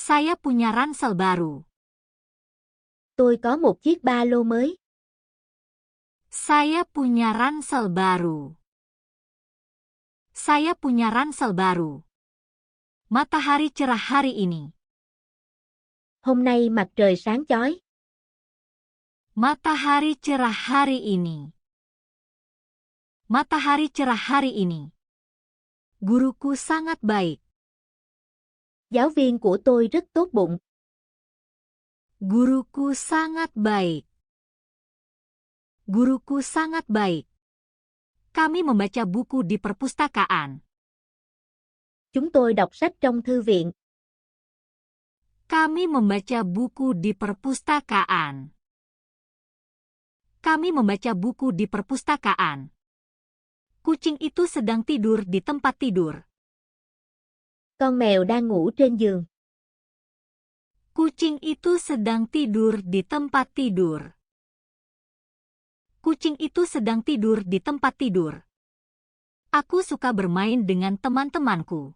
Saya punya ransel baru. Tôi có một chiếc ba lô mới. Saya punya ransel baru. Saya punya ransel baru. Matahari cerah hari ini. Hôm nay mặt trời sáng chói. Matahari cerah hari ini. Matahari cerah hari ini. Guruku sangat baik. Giáo viên của tôi rất tốt bụng. Guruku sangat baik. Guruku sangat baik. Kami membaca buku di perpustakaan. Chúng tôi đọc sách trong thư viện. Kami membaca buku di perpustakaan. Kami membaca buku di perpustakaan. Kucing itu sedang tidur di tempat tidur. Con mèo đang ngủ trên giường. Kucing itu sedang tidur di tempat tidur. Kucing itu sedang tidur di tempat tidur. Aku suka bermain dengan teman-temanku.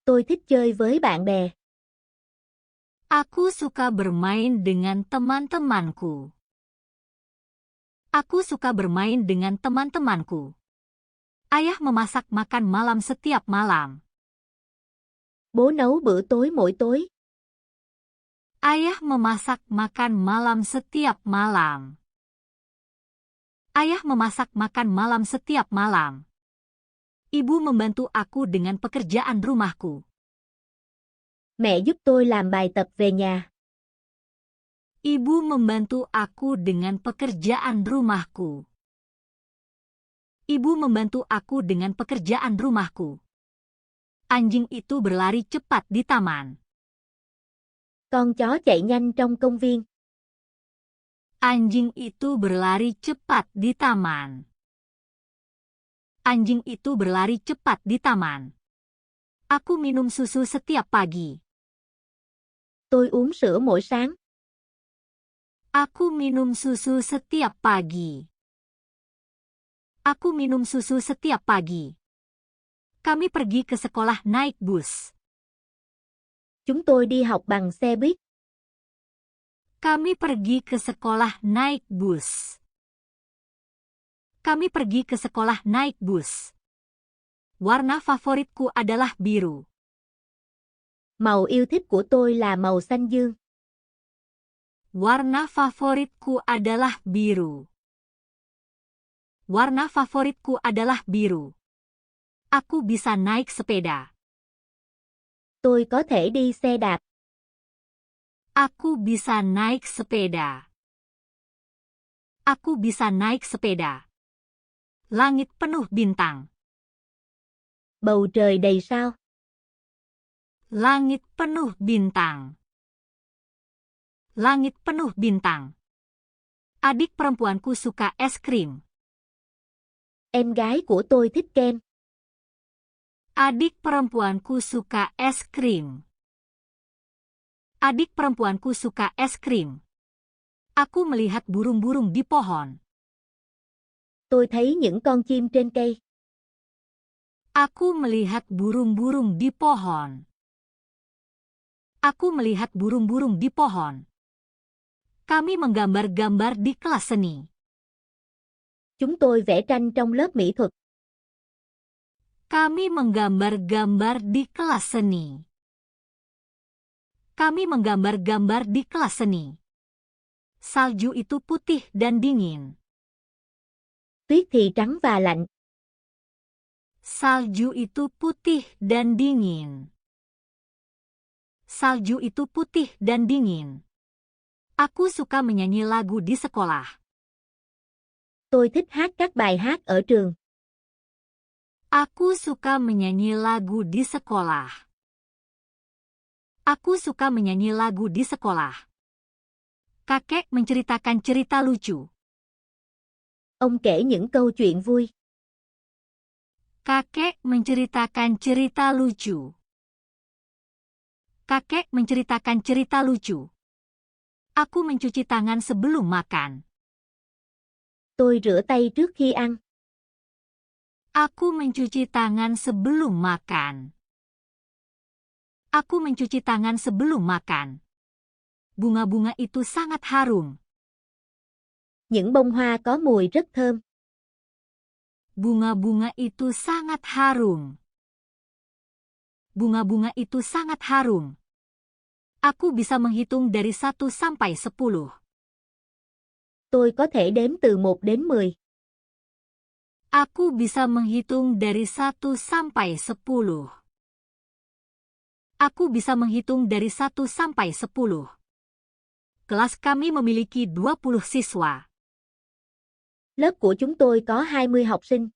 Tôi thích chơi với bạn bè. Aku suka bermain dengan teman-temanku. Aku suka bermain dengan teman-temanku. Ayah memasak makan malam setiap malam. Bố nấu bữa tối mỗi tối. Ayah memasak makan malam setiap malam. Ayah memasak makan malam setiap malam. Ibu membantu aku dengan pekerjaan rumahku. Mẹ giúp tôi làm bài tập về nhà. Ibu membantu aku dengan pekerjaan rumahku. Ibu membantu aku dengan pekerjaan rumahku. Anjing itu berlari cepat di taman. Con chó chạy nhanh trong công viên. Anjing itu berlari cepat di taman. Anjing itu berlari cepat di taman. Aku minum susu setiap pagi. Tôi uống sữa mỗi sáng. Aku minum susu setiap pagi. Aku minum susu setiap pagi. Kami pergi ke sekolah naik bus. Chúng tôi đi học bằng xe buýt. Kami pergi ke sekolah naik bus. Kami pergi ke sekolah naik bus. Warna favoritku adalah biru. Màu yêu thích của tôi là màu xanh dương. Warna favoritku adalah biru. Warna favoritku adalah biru. Aku bisa naik sepeda. Tôi có thể đi xe đạp. Aku bisa naik sepeda. Aku bisa naik sepeda. Langit penuh bintang. Bầu trời đầy sao. Langit penuh bintang. Langit penuh bintang. Adik perempuanku suka es krim. Em gái của tôi thích kem. Adik perempuanku suka es krim. Adik perempuanku suka es krim. Aku melihat burung-burung di pohon. Tôi thấy những con chim trên cây. Aku melihat burung-burung di pohon. Aku melihat burung-burung di pohon. Kami menggambar-gambar di kelas seni. Chúng tôi vẽ tranh trong lớp mỹ thuật. Kami menggambar-gambar di kelas seni. Kami menggambar-gambar di kelas seni. Salju itu putih dan dingin. Tuyết thì trắng và lạnh. Salju itu putih dan dingin. Salju itu putih dan dingin. Aku suka menyanyi lagu di sekolah. Tôi thích hát các bài hát ở trường. Aku suka menyanyi lagu di sekolah. Aku suka menyanyi lagu di sekolah. Kakek menceritakan cerita lucu. Ông kể những câu chuyện vui. Kakek menceritakan cerita lucu. Kakek menceritakan cerita lucu. Aku mencuci tangan sebelum makan. Tôi rửa tay trước khi ăn. Aku mencuci tangan sebelum makan. Aku mencuci tangan sebelum makan. Bunga-bunga itu sangat harum. Những bông hoa có mùi rất thơm. Bunga-bunga itu sangat harum. Bunga-bunga itu sangat harum. Aku bisa menghitung dari 1 sampai 10. Tôi có thể đếm từ 1 đến 10. Aku bisa menghitung dari 1 sampai 10. Aku bisa menghitung dari 1 sampai 10. Kelas kami memiliki 20 siswa. Lớp của chúng tôi có 20 học sinh.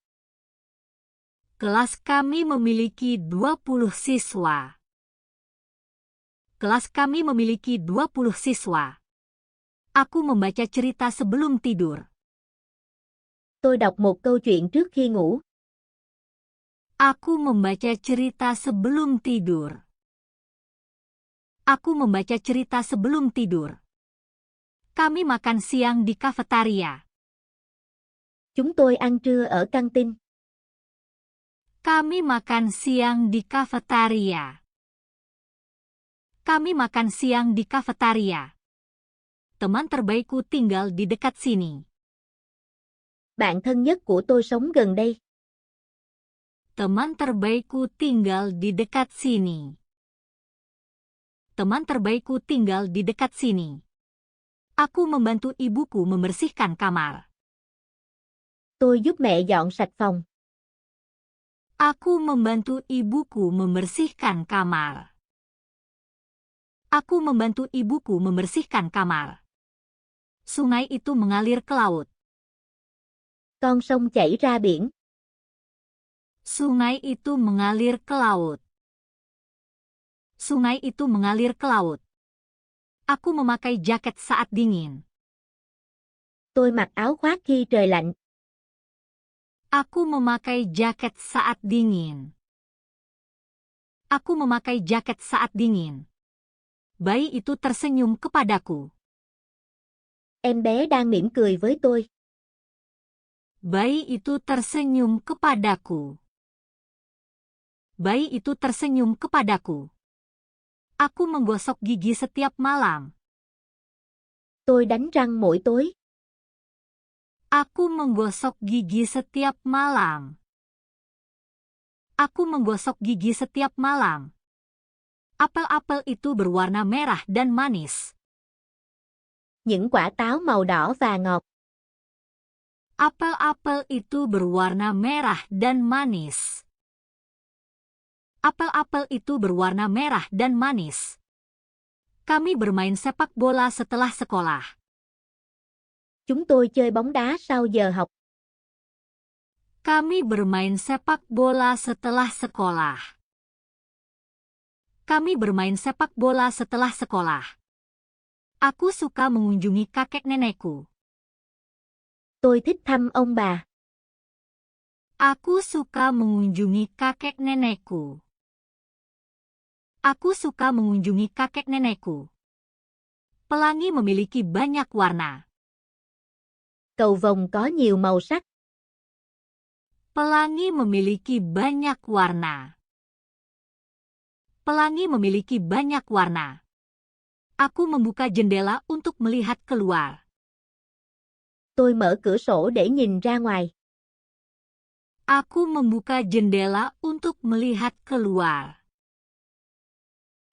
Kelas kami memiliki 20 siswa. Kelas kami memiliki 20 siswa. Aku membaca cerita sebelum tidur. Tôi đọc một câu chuyện trước khi ngủ. Aku membaca cerita sebelum tidur. Aku membaca cerita sebelum tidur. Kami makan siang di kafetaria. Chúng tôi ăn trưa ở căng tin. Kami makan siang di kafetaria. Kami makan siang di kafetaria. Teman terbaikku tinggal di dekat sini. Bạn thân nhất của tôi sống gần đây. Teman terbaikku tinggal di dekat sini. Teman terbaikku tinggal di dekat sini. Aku membantu ibuku membersihkan kamar. Tôi giúp mẹ dọn sạch phòng. Aku membantu ibuku membersihkan kamar. Aku membantu ibuku membersihkan kamar. Sungai itu mengalir ke laut. Con sông chảy ra biển. Sungai itu mengalir ke laut. Sungai itu mengalir ke laut. Aku memakai jaket saat dingin. Tôi mặc áo khoác khi trời lạnh. Aku memakai jaket saat dingin. Aku memakai jaket saat dingin. Bayi itu tersenyum kepadaku. Em bé đang mỉm cười với tôi. Bayi itu tersenyum kepadaku. Bayi itu tersenyum kepadaku. Aku menggosok gigi setiap malam. Tôi đánh răng mỗi tối. Aku menggosok gigi setiap malam. Aku menggosok gigi setiap malam. Apel-apel itu berwarna merah dan manis. Những quả táo màu đỏ và ngọt. Apel-apel itu berwarna merah dan manis. Apel-apel itu berwarna merah dan manis. Kami bermain sepak bola setelah sekolah. Chúng tôi chơi bóng đá sau giờ học. Kami bermain sepak bola setelah sekolah. Kami bermain sepak bola setelah sekolah. Aku suka mengunjungi kakek nenekku. Tôi thích thăm ông bà. Aku suka mengunjungi kakek nenekku. Aku suka mengunjungi kakek nenekku. Pelangi memiliki banyak warna. Cầu vồng có nhiều màu sắc. Pelangi memiliki banyak warna. Pelangi memiliki banyak warna. Aku membuka jendela untuk melihat keluar. Tôi mở cửa sổ để nhìn ra ngoài. Aku membuka jendela untuk melihat keluar.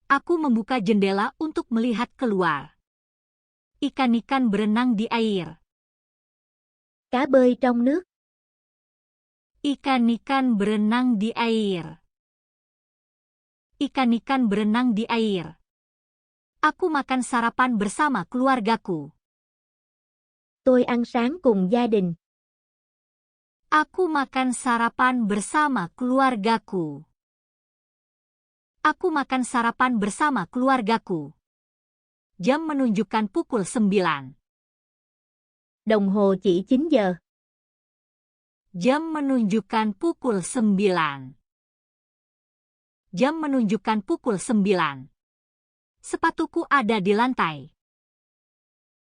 Aku membuka jendela untuk melihat keluar. Ikan-ikan berenang di air. Cá bơi trong nước. Ikan-ikan berenang di air. Ikan-ikan berenang di air. Aku makan sarapan bersama keluargaku. Tôi ăn sáng cùng gia đình. Aku makan sarapan bersama keluargaku. Aku makan sarapan bersama keluargaku. Jam menunjukkan pukul 9. Đồng hồ chỉ 9 giờ. Jam menunjukkan pukul 9. Jam menunjukkan pukul 9. Sepatuku ada di lantai.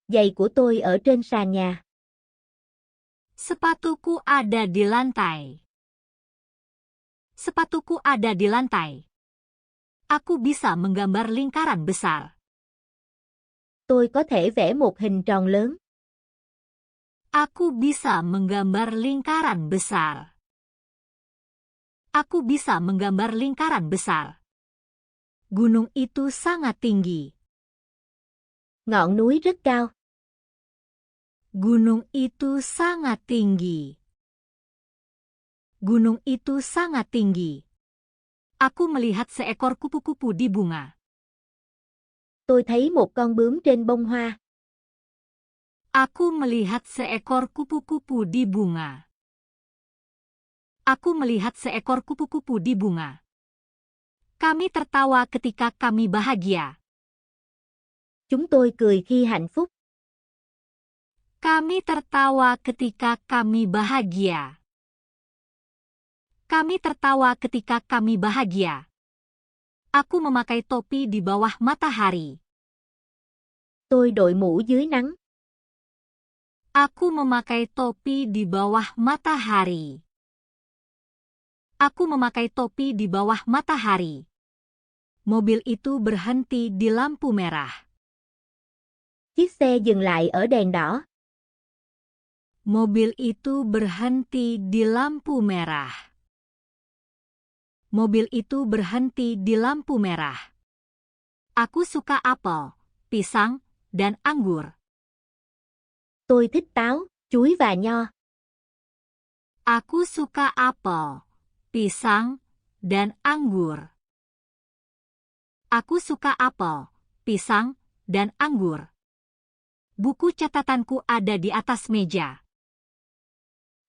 Giày của tôi ở trên sàn nhà. Sepatuku ada di lantai. Sepatuku ada di lantai. Aku bisa menggambar lingkaran besar. Tôi có thể vẽ một hình tròn lớn. Aku bisa menggambar lingkaran besar. Aku bisa menggambar lingkaran besar. Gunung itu sangat tinggi. Ngọn núi rất cao. Gunung itu sangat tinggi. Gunung itu sangat tinggi. Aku melihat seekor kupu-kupu di bunga. Tôi thấy một con bướm trên bông hoa. Aku melihat seekor kupu-kupu di bunga. Aku melihat seekor kupu-kupu di bunga. Kami tertawa ketika kami bahagia. Chúng tôi cười khi hạnh phúc. Kami tertawa ketika kami bahagia. Kami tertawa ketika kami bahagia. Aku memakai topi di bawah matahari. Tôi đội mũ dưới nắng. Aku memakai topi di bawah matahari. Aku memakai topi di bawah matahari. Mobil itu berhenti di lampu merah. Chiếc xe dừng lại ở đèn đỏ. Mobil itu berhenti di lampu merah. Mobil itu berhenti di lampu merah. Aku suka apel, pisang, dan anggur. Tôi thích táo, chuối và nho. Aku suka apel, pisang, dan anggur. Aku suka apel, pisang, dan anggur. Buku catatanku ada di atas meja.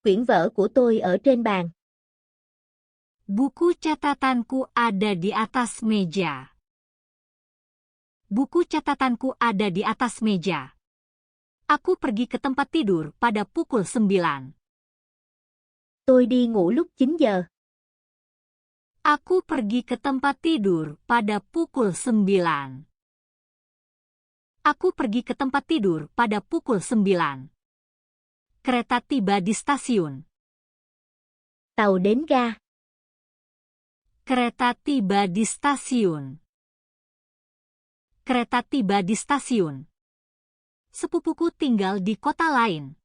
Quyển vở của tôi ở trên bàn. Buku catatanku ada di atas meja. Buku catatanku ada di atas meja. Aku pergi ke tempat tidur pada pukul 9. Tôi đi ngủ lúc 9 giờ. Aku pergi ke tempat tidur pada pukul 9. Aku pergi ke tempat tidur pada pukul 9. Kereta tiba di stasiun. Tàu đến ga. Kereta tiba di stasiun. Kereta tiba di stasiun. Sepupuku tinggal di kota lain.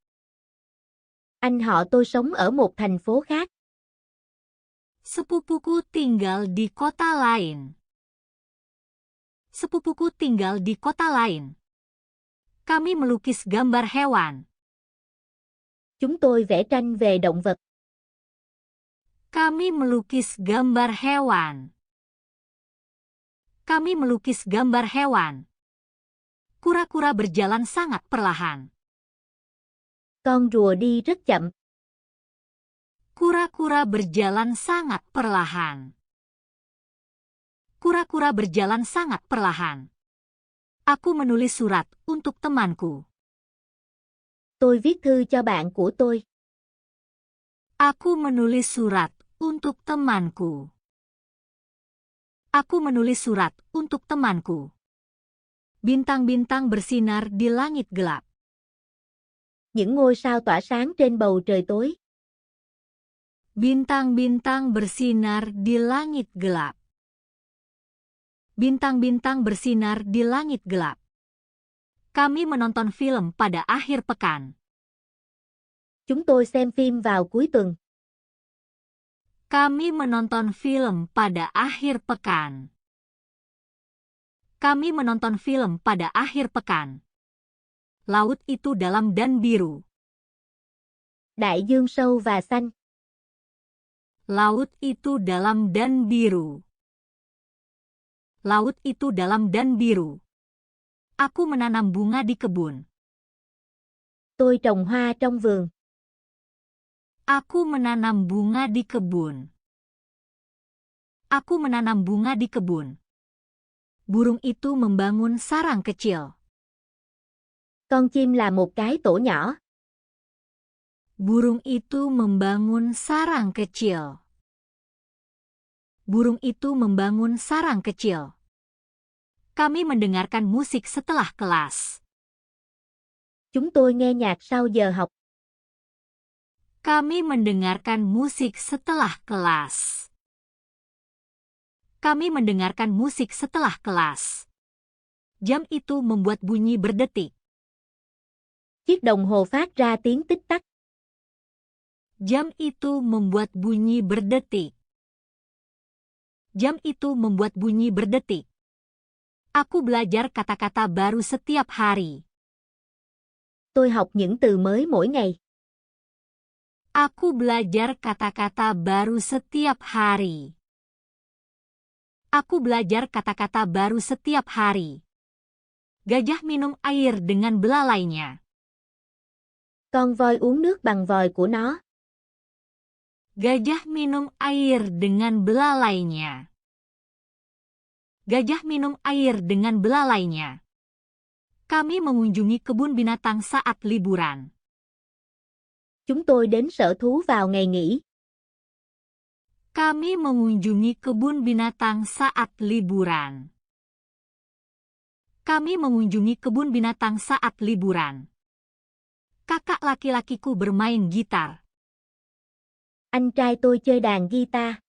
Anh họ tôi sống ở một thành phố khác. Sepupuku tinggal di kota lain. Sepupuku tinggal di kota lain. Kami melukis gambar hewan. Chúng tôi vẽ tranh về động vật. Kami melukis gambar hewan. Kami melukis gambar hewan. Kura-kura berjalan sangat perlahan. Con rùa đi rất chậm. Kura-kura berjalan sangat perlahan. Kura-kura berjalan sangat perlahan. Aku menulis surat untuk temanku. Tôi viết thư cho bạn của tôi. Aku menulis surat untuk temanku. Aku menulis surat untuk temanku. Bintang-bintang bersinar di langit gelap. Những ngôi sao tỏa sáng trên bầu trời tối. Bintang-bintang bersinar di langit gelap. Bintang-bintang bersinar di langit gelap. Kami menonton film pada akhir pekan. Chúng tôi xem phim vào cuối tuần. Kami menonton film pada akhir pekan. Kami menonton film pada akhir pekan. Laut itu dalam dan biru. Đại dương sâu và xanh. Laut itu dalam dan biru. Laut itu dalam dan biru. Aku menanam bunga di kebun. Tôi trồng hoa trong vườn. Aku menanam bunga di kebun. Aku menanam bunga di kebun. Burung itu membangun sarang kecil. Con chim là một cái tổ nhỏ. Burung itu membangun sarang kecil. Burung itu membangun sarang kecil. Kami mendengarkan musik setelah kelas. Chúng tôi nghe nhạc sau giờ học. Kami mendengarkan musik setelah kelas. Kami mendengarkan musik setelah kelas. Jam itu membuat bunyi berdetik. Chiếc đồng hồ phát ra tiếng tích tắc. Jam itu membuat bunyi berdetik. Jam itu membuat bunyi berdetik. Aku belajar kata-kata baru setiap hari. Tôi học những từ mới mỗi ngày. Aku belajar kata-kata baru setiap hari. Aku belajar kata-kata baru setiap hari. Gajah minum air dengan belalainya. Con voi uống nước bằng vòi của nó. Gajah minum air dengan belalainya. Gajah minum air dengan belalainya. Kami mengunjungi kebun binatang saat liburan. Chúng tôi đến sở thú vào ngày nghỉ. Kami mengunjungi kebun binatang saat liburan. Kami mengunjungi kebun binatang saat liburan. Kakak laki-lakiku bermain gitar. Anh trai tôi chơi đàn guitar.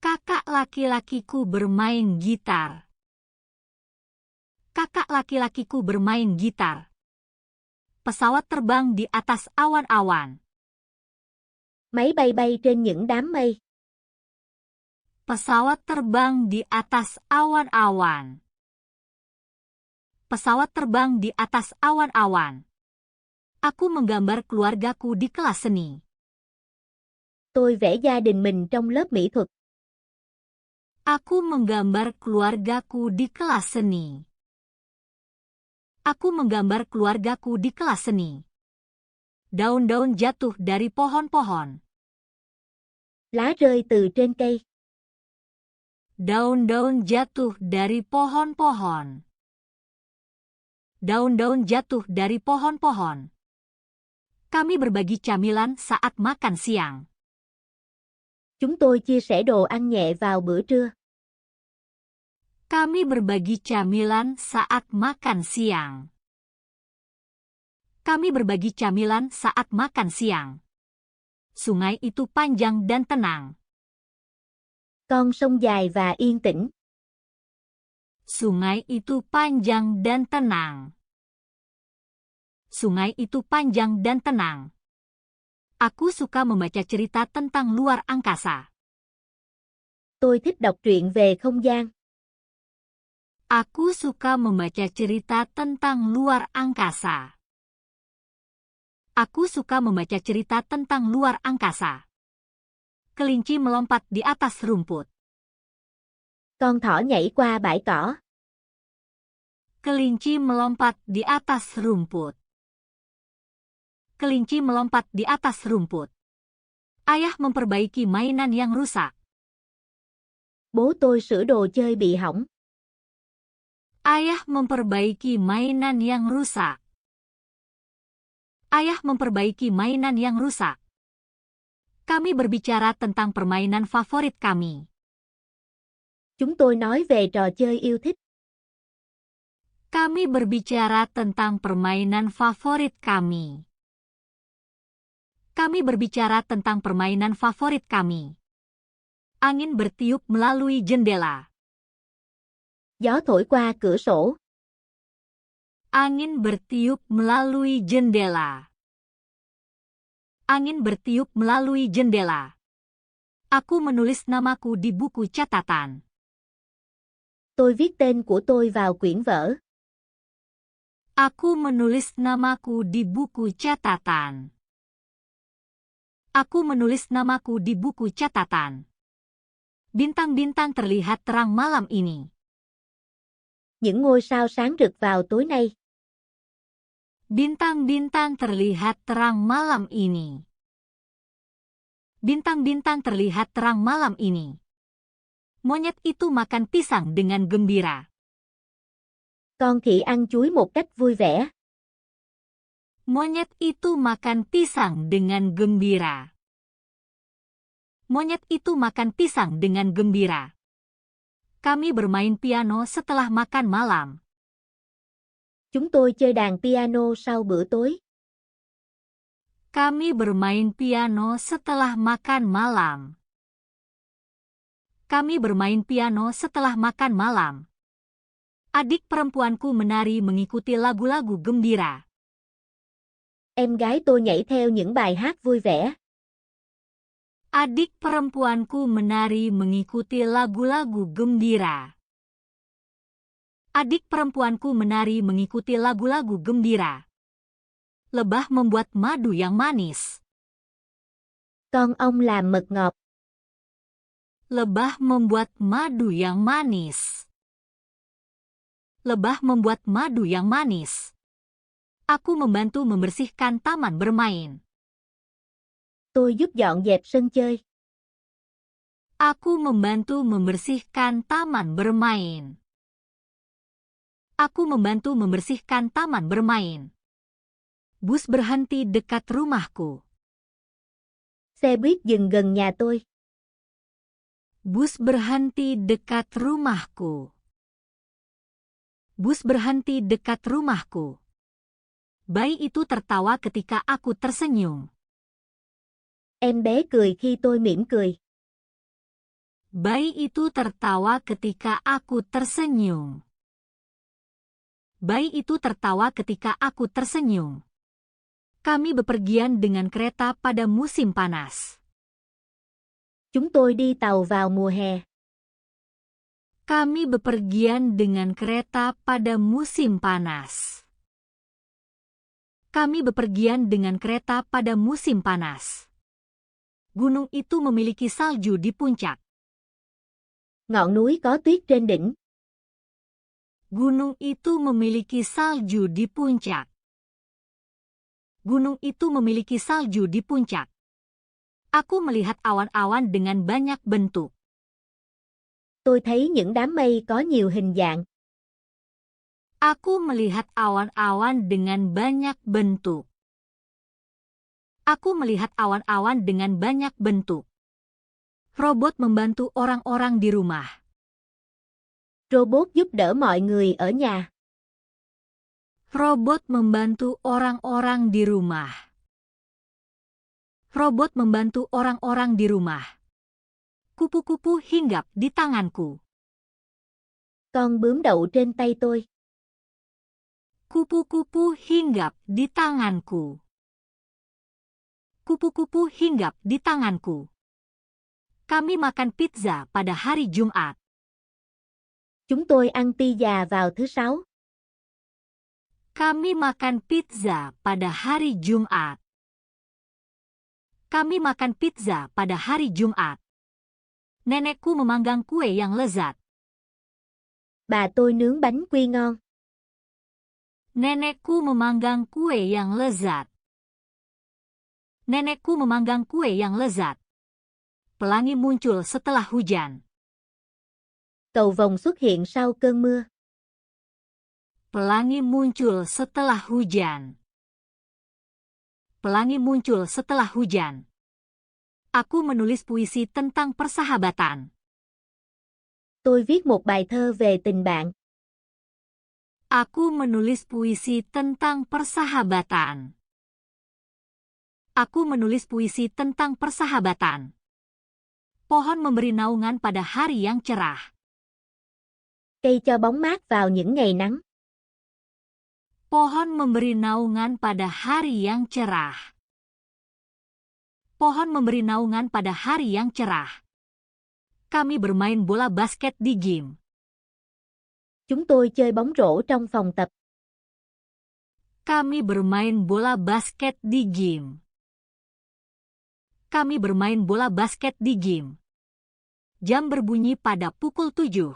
Kakak laki-lakiku bermain gitar. Kakak laki-lakiku bermain gitar. Pesawat terbang di atas awan-awan. Máy bay bay trên những đám mây. Pesawat terbang di atas awan-awan. Pesawat terbang di atas awan-awan. Aku menggambar keluargaku di kelas seni. Tôi vẽ gia đình mình trong lớp mỹ thuật. Aku menggambar keluargaku di kelas seni. Aku menggambar keluargaku di kelas seni. Daun-daun jatuh dari pohon-pohon. Lá rơi từ trên cây. Daun-daun jatuh dari pohon-pohon. Daun-daun jatuh dari pohon-pohon. Kami berbagi camilan saat makan siang. Chúng tôi chia sẻ đồ ăn nhẹ vào bữa trưa. Kami berbagi camilan saat makan siang. Kami berbagi camilan saat makan siang. Sungai itu panjang dan tenang. Con sông dài và yên tĩnh. Sungai itu panjang dan tenang. Sungai itu panjang dan tenang. Aku suka membaca cerita tentang luar angkasa. Tôi thích đọc truyện về không gian. Aku suka membaca cerita tentang luar angkasa. Aku suka membaca cerita tentang luar angkasa. Kelinci melompat di atas rumput. Con thỏ nhảy qua bãi cỏ. Kelinci melompat di atas rumput. Kelinci melompat di atas rumput. Ayah memperbaiki mainan yang rusak. Bố tôi sửa đồ chơi bị hỏng. Ayah memperbaiki mainan yang rusak. Ayah memperbaiki mainan yang rusak. Kami berbicara tentang permainan favorit kami. Chúng tôi nói về trò chơi yêu thích. Kami berbicara tentang permainan favorit kami. Kami berbicara tentang permainan favorit kami. Angin bertiup melalui jendela. Gió thổi qua cửa sổ. Angin bertiup melalui jendela. Angin bertiup melalui jendela. Aku menulis namaku di buku catatan. Tôi viết tên của tôi vào quyển vở. Aku menulis namaku di buku catatan. Aku menulis namaku di buku catatan. Bintang-bintang terlihat terang malam ini. Những ngôi sao sáng rực vào tối nay. Bintang-bintang terlihat terang malam ini. Bintang-bintang terlihat terang malam ini. Monyet itu makan pisang dengan gembira. Con khỉ ăn chuối một cách vui vẻ. Monyet itu makan pisang dengan gembira. Monyet itu makan pisang dengan gembira. Kami bermain piano setelah makan malam. Chúng tôi chơi đàn piano sau bữa tối. Kami bermain piano setelah makan malam. Kami bermain piano setelah makan malam. Adik perempuanku menari mengikuti lagu-lagu gembira. Em gái tôi nhảy theo những bài hát vui vẻ. Adik perempuanku menari mengikuti lagu-lagu gembira. Adik perempuanku menari mengikuti lagu-lagu gembira. Lebah membuat madu yang manis. Con ong làm mật ngọt. Lebah membuat madu yang manis. Lebah membuat madu yang manis. Aku membantu membersihkan taman bermain. Tôi giúp dọn dẹp sân chơi. Aku membantu membersihkan taman bermain. Aku membantu membersihkan taman bermain. Bus berhenti dekat rumahku. Xe buýt dừng gần nhà tôi. Bus berhenti dekat rumahku. Bus berhenti dekat rumahku. Bayi itu tertawa ketika aku tersenyum. Em bé cười khi tôi mỉm cười. Bayi itu tertawa ketika aku tersenyum. Bayi itu tertawa ketika aku tersenyum. Kami bepergian dengan kereta pada musim panas. Chúng tôi đi tàu vào mùa hè. Kami bepergian dengan kereta pada musim panas. Kami bepergian dengan kereta pada musim panas. Gunung itu memiliki salju di puncak. Ngọn núi có tuyết trên đỉnh. Gunung itu memiliki salju di puncak. Gunung itu memiliki salju di puncak. Aku melihat awan-awan dengan banyak bentuk. Tôi thấy những đám mây có nhiều hình dạng. Aku melihat awan-awan dengan banyak bentuk. Aku melihat awan-awan dengan banyak bentuk. Robot membantu orang-orang di rumah. Robot giúp đỡ mọi người ở nhà. Robot membantu orang-orang di rumah. Robot membantu orang-orang di rumah. Kupu-kupu hinggap di tanganku. Con bướm đậu trên tay tôi. Kupu-kupu hinggap di tanganku. Kupu-kupu hinggap di tanganku. Kami makan pizza pada hari Jumat. Chúng tôi ăn pizza vào thứ Sáu. Kami makan pizza pada hari Jumat. Kami makan pizza pada hari Jumat. Nenekku memanggang kue yang lezat. Bà tôi nướng bánh quy ngon. Nenekku memanggang kue yang lezat. Nenekku memanggang kue yang lezat. Pelangi muncul setelah hujan. Cầu vồng xuất hiện sau cơn mưa. Pelangi muncul setelah hujan. Pelangi muncul setelah hujan. Aku menulis puisi tentang persahabatan. Tôi viết một bài thơ về tình bạn. Aku menulis puisi tentang persahabatan. Aku menulis puisi tentang persahabatan. Pohon memberi naungan pada hari yang cerah. Cây cho bóng mát vào những ngày nắng. Pohon memberi naungan pada hari yang cerah. Pohon memberi naungan pada hari yang cerah. Kami bermain bola basket di gym. Chúng tôi chơi bóng rổ trong phòng tập. Kami bermain bola basket di gym. Kami bermain bola basket di gym. Jam berbunyi pada pukul 7.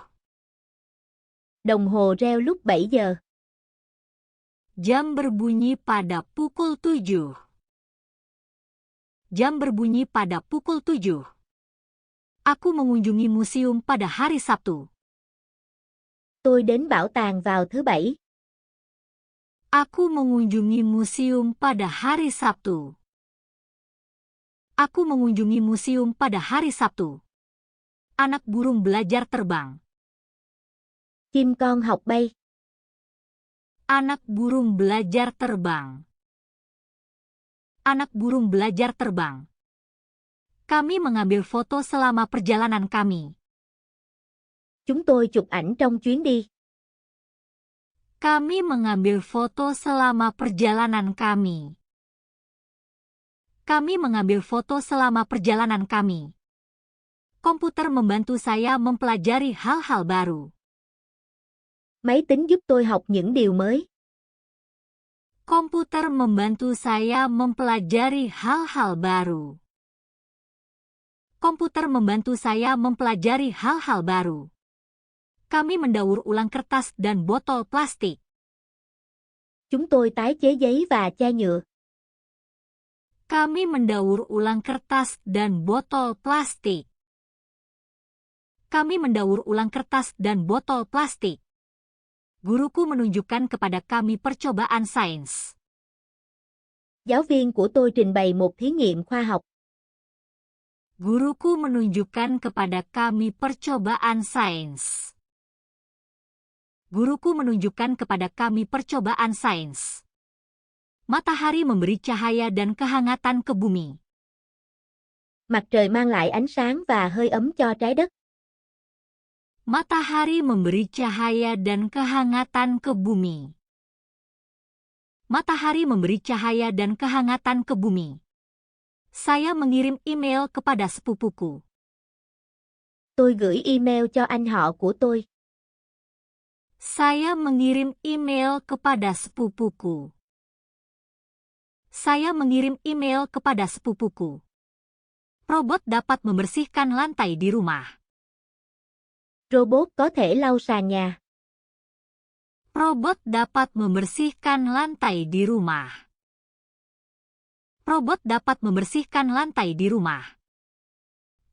Đồng hồ reo lúc 7 giờ. Jam berbunyi pada pukul 7. Jam berbunyi pada pukul 7. Aku mengunjungi museum pada hari Sabtu. Tôi đến bảo tàng vào thứ Bảy. Aku mengunjungi museum pada hari Sabtu. Aku mengunjungi museum pada hari Sabtu. Anak burung belajar terbang. Chim con học bay. Anak burung belajar terbang. Anak burung belajar terbang. Kami mengambil foto selama perjalanan kami. Chúng tôi chụp ảnh trong chuyến đi. Kami mengambil foto selama perjalanan kami. Kami mengambil foto selama perjalanan kami. Komputer membantu saya mempelajari hal-hal baru. Máy tính giúp tôi học những điều mới. Komputer membantu saya mempelajari hal-hal baru. Komputer membantu saya mempelajari hal-hal baru. Kami mendaur ulang kertas dan botol plastik. Chúng tôi tái chế giấy và chai nhựa. Kami mendaur ulang kertas dan botol plastik. Kami mendaur ulang kertas dan botol plastik. Guruku menunjukkan kepada kami percobaan sains. Giáo viên của tôi trình bày một thí nghiệm khoa học. Guruku menunjukkan kepada kami percobaan sains. Guruku menunjukkan kepada kami percobaan sains. Matahari memberi cahaya dan kehangatan ke bumi. Mặt trời mang lại ánh sáng và hơi ấm cho trái đất. Matahari memberi cahaya dan kehangatan ke bumi. Matahari memberi cahaya dan kehangatan ke bumi. Saya mengirim email kepada sepupuku. Tôi gửi email cho anh họ của tôi. Saya mengirim email kepada sepupuku. Saya mengirim email kepada sepupuku. Robot dapat membersihkan lantai di rumah. Robot có thể lau sàn nhà. Robot dapat membersihkan lantai di rumah. Robot dapat membersihkan lantai di rumah.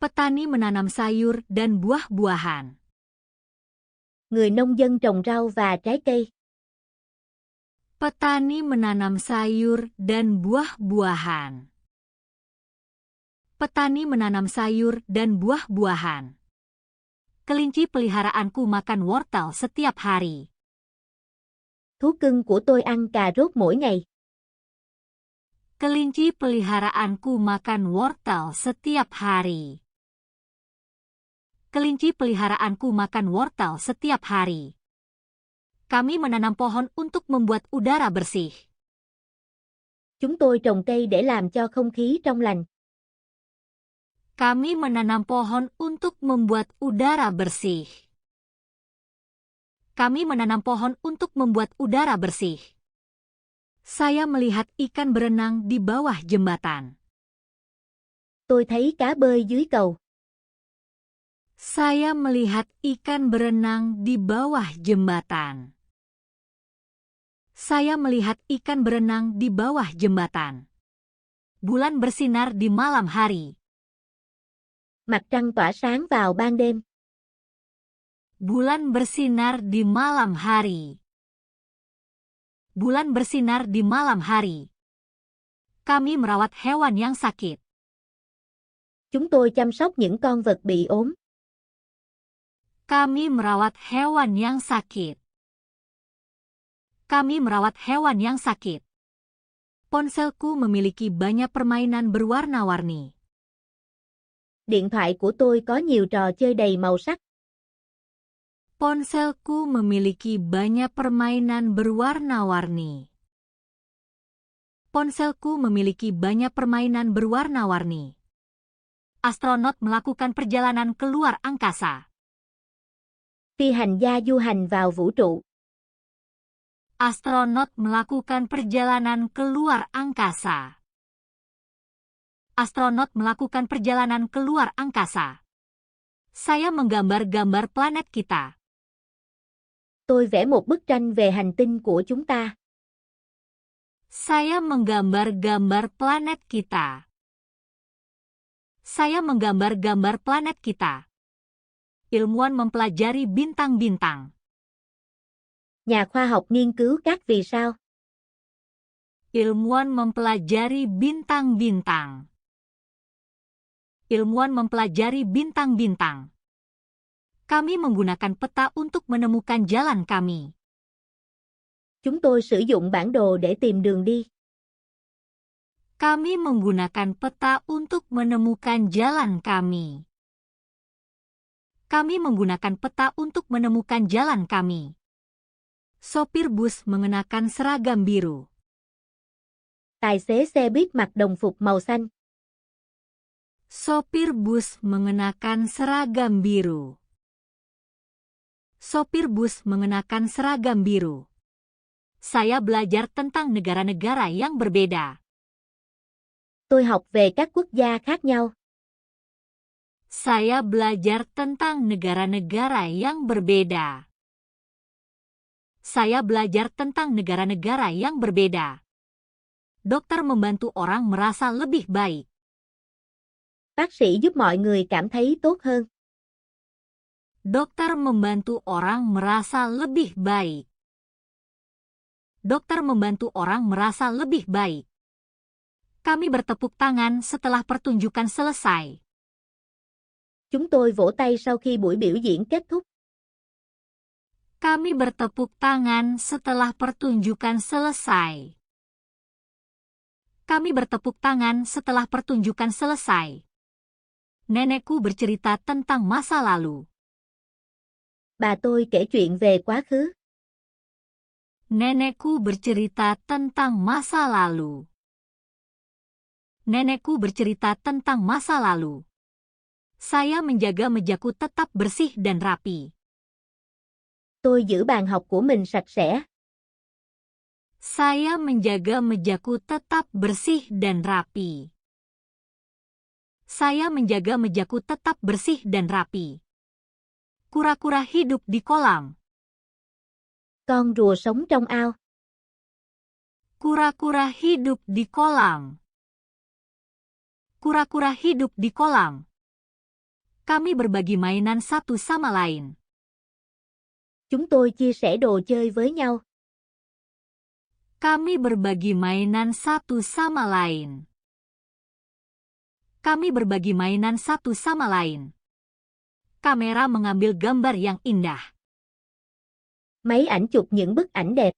Petani menanam sayur dan buah-buahan. Người nông dân trồng rau và trái cây. Petani menanam sayur dan buah-buahan. Petani menanam sayur dan buah-buahan. Kelinci peliharaanku makan wortel setiap hari. Thú cưng của tôi ăn cà rốt mỗi ngày. Kelinci peliharaanku makan wortel setiap hari. Kelinci peliharaanku makan wortel setiap hari. Kami menanam pohon untuk membuat udara bersih. Chúng tôi trồng cây để làm cho không khí trong lành. Kami menanam pohon untuk membuat udara bersih. Kami menanam pohon untuk membuat udara bersih. Saya melihat ikan berenang di bawah jembatan. Tôi thấy cá bơi dưới cầu. Saya melihat ikan berenang di bawah jembatan. Saya melihat ikan berenang di bawah jembatan. Bulan bersinar di malam hari. Mặt trăng tỏa sáng vào ban đêm. Bulan bersinar di malam hari. Bulan bersinar di malam hari. Kami merawat hewan yang sakit. Chúng tôi chăm sóc những con vật bị ốm. Kami merawat hewan yang sakit. Kami merawat hewan yang sakit. Ponselku memiliki banyak permainan berwarna-warni. Điện thoại của tôi có nhiều trò chơi đầy màu sắc. Ponselku memiliki banyak permainan berwarna-warni. Ponselku memiliki banyak permainan berwarna-warni. Astronot melakukan perjalanan keluar angkasa. Phi hành gia du hành vào vũ trụ. Astronot melakukan perjalanan keluar angkasa. Astronot melakukan perjalanan keluar angkasa. Saya menggambar-gambar planet kita. Tôi vẽ một bức tranh về hành tinh của chúng ta. Saya menggambar-gambar planet kita. Saya menggambar-gambar planet kita. Ilmuwan mempelajari bintang-bintang. Nhà khoa học nghiên cứu các vì sao. Ilmuwan mempelajari bintang-bintang. Ilmuwan mempelajari bintang-bintang. Kami menggunakan peta untuk menemukan jalan kami. Chúng tôi sử dụng bản đồ để tìm đường đi. Kami menggunakan peta untuk menemukan jalan kami. Kami menggunakan peta untuk menemukan jalan kami. Sopir bus mengenakan seragam biru. Tài xế xe buýt mặc đồng phục màu xanh. Sopir bus mengenakan seragam biru. Sopir bus mengenakan seragam biru. Saya belajar tentang negara-negara yang berbeda. Tôi học về các quốc gia khác nhau. Saya belajar tentang negara-negara yang berbeda. Saya belajar tentang negara-negara yang berbeda. Dokter membantu orang merasa lebih baik. Bác sĩ giúp mọi người cảm thấy tốt hơn. Dokter membantu orang merasa lebih baik. Dokter membantu orang merasa lebih baik. Kami bertepuk tangan setelah pertunjukan selesai. Chúng tôi vỗ tay sau khi buổi biểu diễn kết thúc. Kami bertepuk tangan setelah pertunjukan selesai. Kami bertepuk tangan setelah pertunjukan selesai. Nenekku bercerita tentang masa lalu. Bà tôi kể chuyện về quá khứ. Nenekku bercerita tentang masa lalu. Nenekku bercerita tentang masa lalu. Saya menjaga mejaku tetap bersih dan rapi. Tôi giữ bàn học của mình sạch sẽ. Saya menjaga mejaku tetap bersih dan rapi. Saya menjaga mejaku tetap bersih dan rapi. Kura-kura hidup di kolam. Con rùa sống trong ao. Kura-kura hidup di kolam. Kura-kura hidup di kolam. Kami berbagi mainan satu sama lain. Chúng tôi chia sẻ đồ chơi với nhau. Kami berbagi mainan satu sama lain. Kami berbagi mainan satu sama lain. Kamera mengambil gambar yang indah. Máy ảnh chụp những bức ảnh đẹp.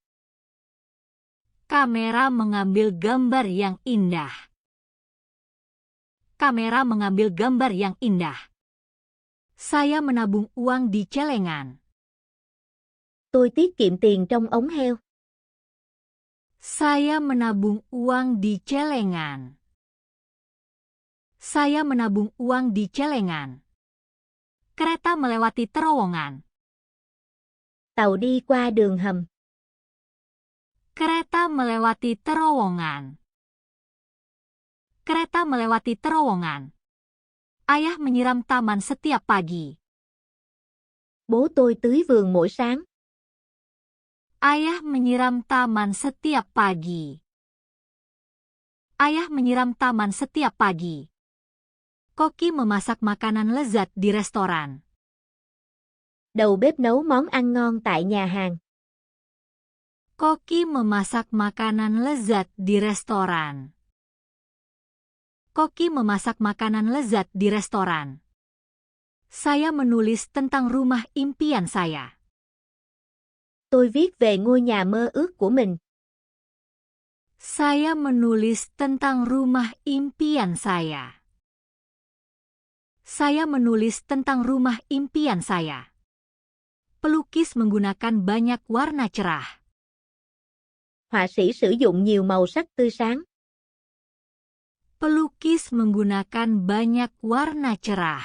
Kamera mengambil gambar yang indah. Kamera mengambil gambar yang indah. Saya menabung uang di celengan. Tôi tiết kiệm tiền trong ống heo. Saya menabung uang di celengan. Saya menabung uang di celengan. Kereta melewati terowongan. Tàu đi qua đường hầm. Kereta melewati terowongan. Kereta melewati terowongan. Ayah menyiram taman setiap pagi. Bố tôi tưới vườn mỗi sáng. Ayah menyiram taman setiap pagi. Ayah menyiram taman setiap pagi. Koki memasak makanan lezat di restoran. Đầu bếp nấu món ăn ngon tại nhà hàng. Koki memasak makanan lezat di restoran. Koki memasak makanan lezat di restoran. Saya menulis tentang rumah impian saya. Tôi viết về ngôi nhà mơ ước của mình. Saya menulis tentang rumah impian saya. Saya menulis tentang rumah impian saya. Pelukis menggunakan banyak warna cerah. Họa sĩ sử dụng nhiều màu sắc tươi sáng. Pelukis menggunakan banyak warna cerah.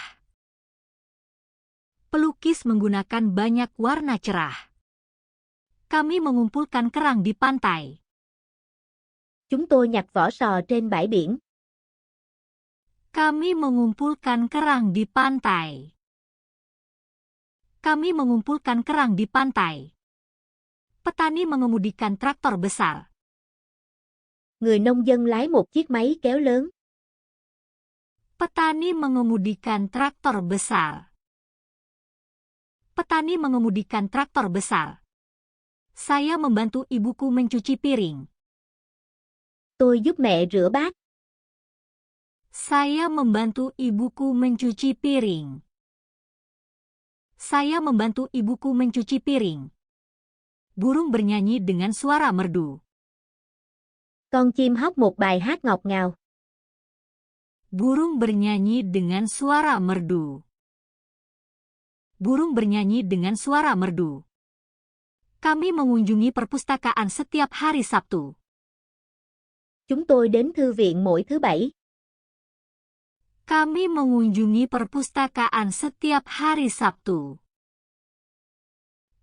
Pelukis menggunakan banyak warna cerah. Kami mengumpulkan kerang di pantai. Chúng tôi nhặt vỏ sò trên bãi biển. Kami mengumpulkan kerang di pantai. Kami mengumpulkan kerang di pantai. Petani mengemudikan traktor besar. Người nông dân lái một chiếc máy kéo lớn. Petani mengemudikan traktor besar. Petani mengemudikan traktor besar. Saya membantu ibuku mencuci piring. Tôi giúp mẹ rửa bát. Saya membantu ibuku mencuci piring. Saya membantu ibuku mencuci piring. Burung bernyanyi dengan suara merdu. Con chim hót một bài hát ngọt ngào. Burung bernyanyi dengan suara merdu. Burung bernyanyi dengan suara merdu. Kami mengunjungi perpustakaan setiap hari Sabtu. Chúng tôi đến thư viện mỗi thứ Bảy. Kami mengunjungi perpustakaan setiap hari Sabtu.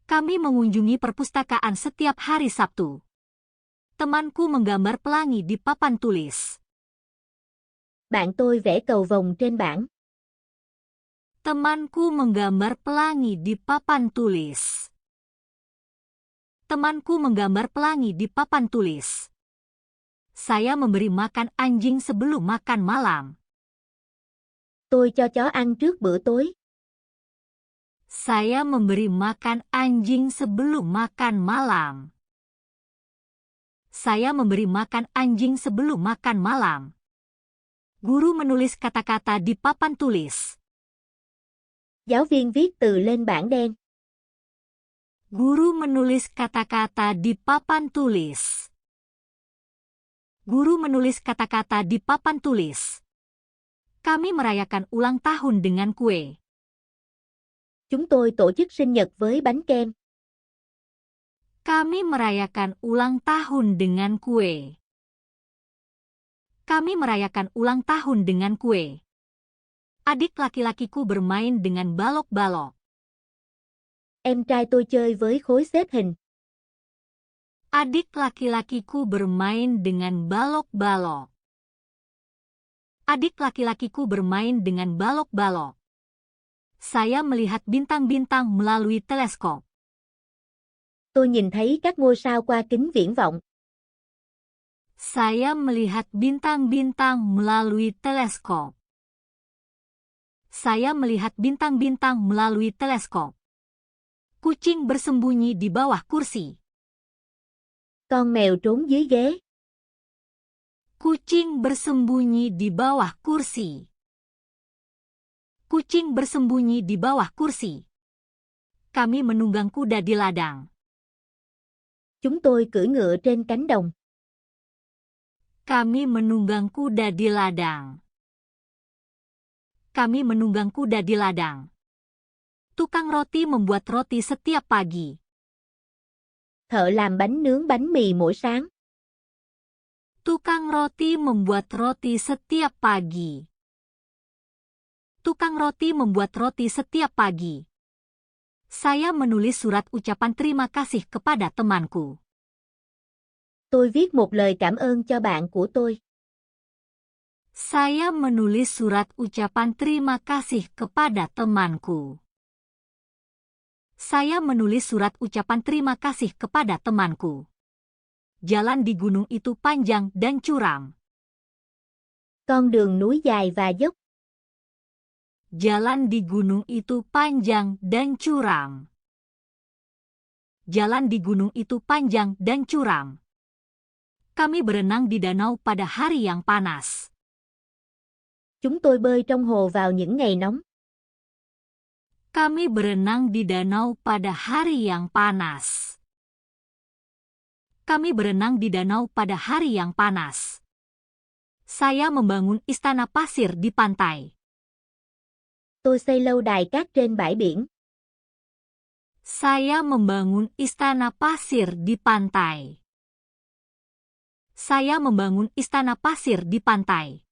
Kami mengunjungi perpustakaan setiap hari Sabtu. Temanku menggambar pelangi di papan tulis. Bạn tôi vẽ cầu vồng trên bảng. Temanku menggambar pelangi di papan tulis. Temanku menggambar pelangi di papan tulis. Saya memberi makan anjing sebelum makan malam. Tôi cho chó ăn trước bữa tối. Saya memberi makan anjing sebelum makan malam. Saya memberi makan anjing sebelum makan malam. Guru menulis kata-kata di papan tulis. Giáo viên viết từ lên bảng đen. Guru menulis kata-kata di papan tulis. Guru menulis kata-kata di papan tulis. Kami merayakan ulang tahun dengan kue. Chúng tôi tổ chức sinh nhật với bánh kem. Kami merayakan ulang tahun dengan kue. Kami merayakan ulang tahun dengan kue. Adik laki-lakiku bermain dengan balok-balok. Em trai tôi chơi với khối xếp hình. Adik laki-lakiku bermain dengan balok-balok. Adik laki-lakiku bermain dengan balok-balok. Saya melihat bintang-bintang melalui teleskop. Tôi nhìn thấy các ngôi sao qua kính viễn vọng. Saya melihat bintang-bintang melalui teleskop. Saya melihat bintang-bintang melalui teleskop. Kucing bersembunyi di bawah kursi. Con mèo trốn dưới ghế. Kucing bersembunyi di bawah kursi. Kucing bersembunyi di bawah kursi. Kami menunggang kuda di ladang. Chúng tôi cưỡi ngựa trên cánh đồng. Kami menunggang kuda di ladang. Kami menunggang kuda di ladang. Tukang roti membuat roti setiap pagi. Thợ làm bánh nướng bánh mì mỗi sáng. Tukang roti membuat roti setiap pagi. Tukang roti membuat roti setiap pagi. Saya menulis surat ucapan terima kasih kepada temanku. Tôi viết một lời cảm ơn cho bạn của tôi. Saya menulis surat ucapan terima kasih kepada temanku. Saya menulis surat ucapan terima kasih kepada temanku. Jalan di gunung itu panjang dan curam. Con đường núi dài và dốc. Jalan di gunung itu panjang dan curam. Jalan di gunung itu panjang dan curam. Kami berenang di danau pada hari yang panas. Chúng tôi bơi trong hồ vào những ngày nóng. Kami berenang di danau pada hari yang panas. Kami berenang di danau pada hari yang panas. Saya membangun istana pasir di pantai. Tôi xây lâu đài cát trên bãi biển. Saya membangun istana pasir di pantai. Saya membangun istana pasir di pantai.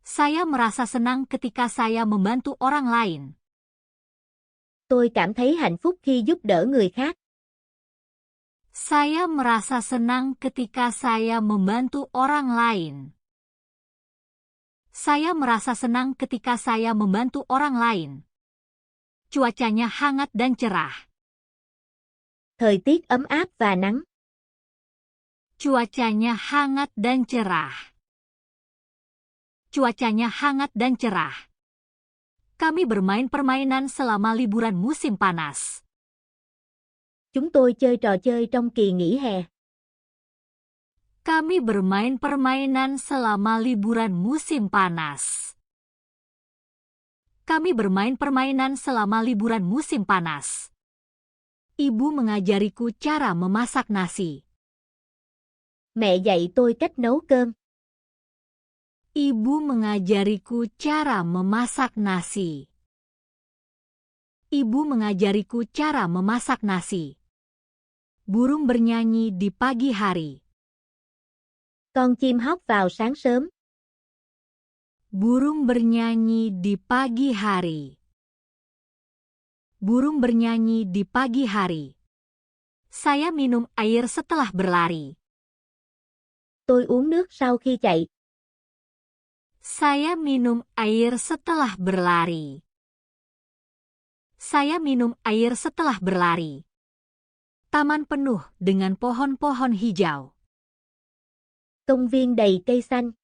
Saya merasa senang ketika saya membantu orang lain. Tôi cảm thấy hạnh phúc khi giúp đỡ người khác. Saya merasa senang ketika saya membantu orang lain. Saya merasa senang ketika saya membantu orang lain. Cuacanya hangat dan cerah. Thời tiết ấm áp và nắng. Cuacanya hangat dan cerah. Cuacanya hangat dan cerah. Kami bermain permainan selama liburan musim panas. Chúng tôi chơi trò chơi trong kỳ nghỉ hè. Kami bermain permainan selama liburan musim panas. Kami bermain permainan selama liburan musim panas. Ibu mengajariku cara memasak nasi. Mẹ dạy tôi cách nấu cơm. Ibu mengajariku cara memasak nasi. Ibu mengajariku cara memasak nasi. Burung bernyanyi di pagi hari. Con chim hót vào sáng sớm. Burung bernyanyi di pagi hari. Burung bernyanyi di pagi hari. Saya minum air setelah berlari. Tôi uống nước sau khi chạy. Saya minum air setelah berlari. Saya minum air setelah berlari. Taman penuh dengan pohon-pohon hijau. Công viên đầy cây xanh.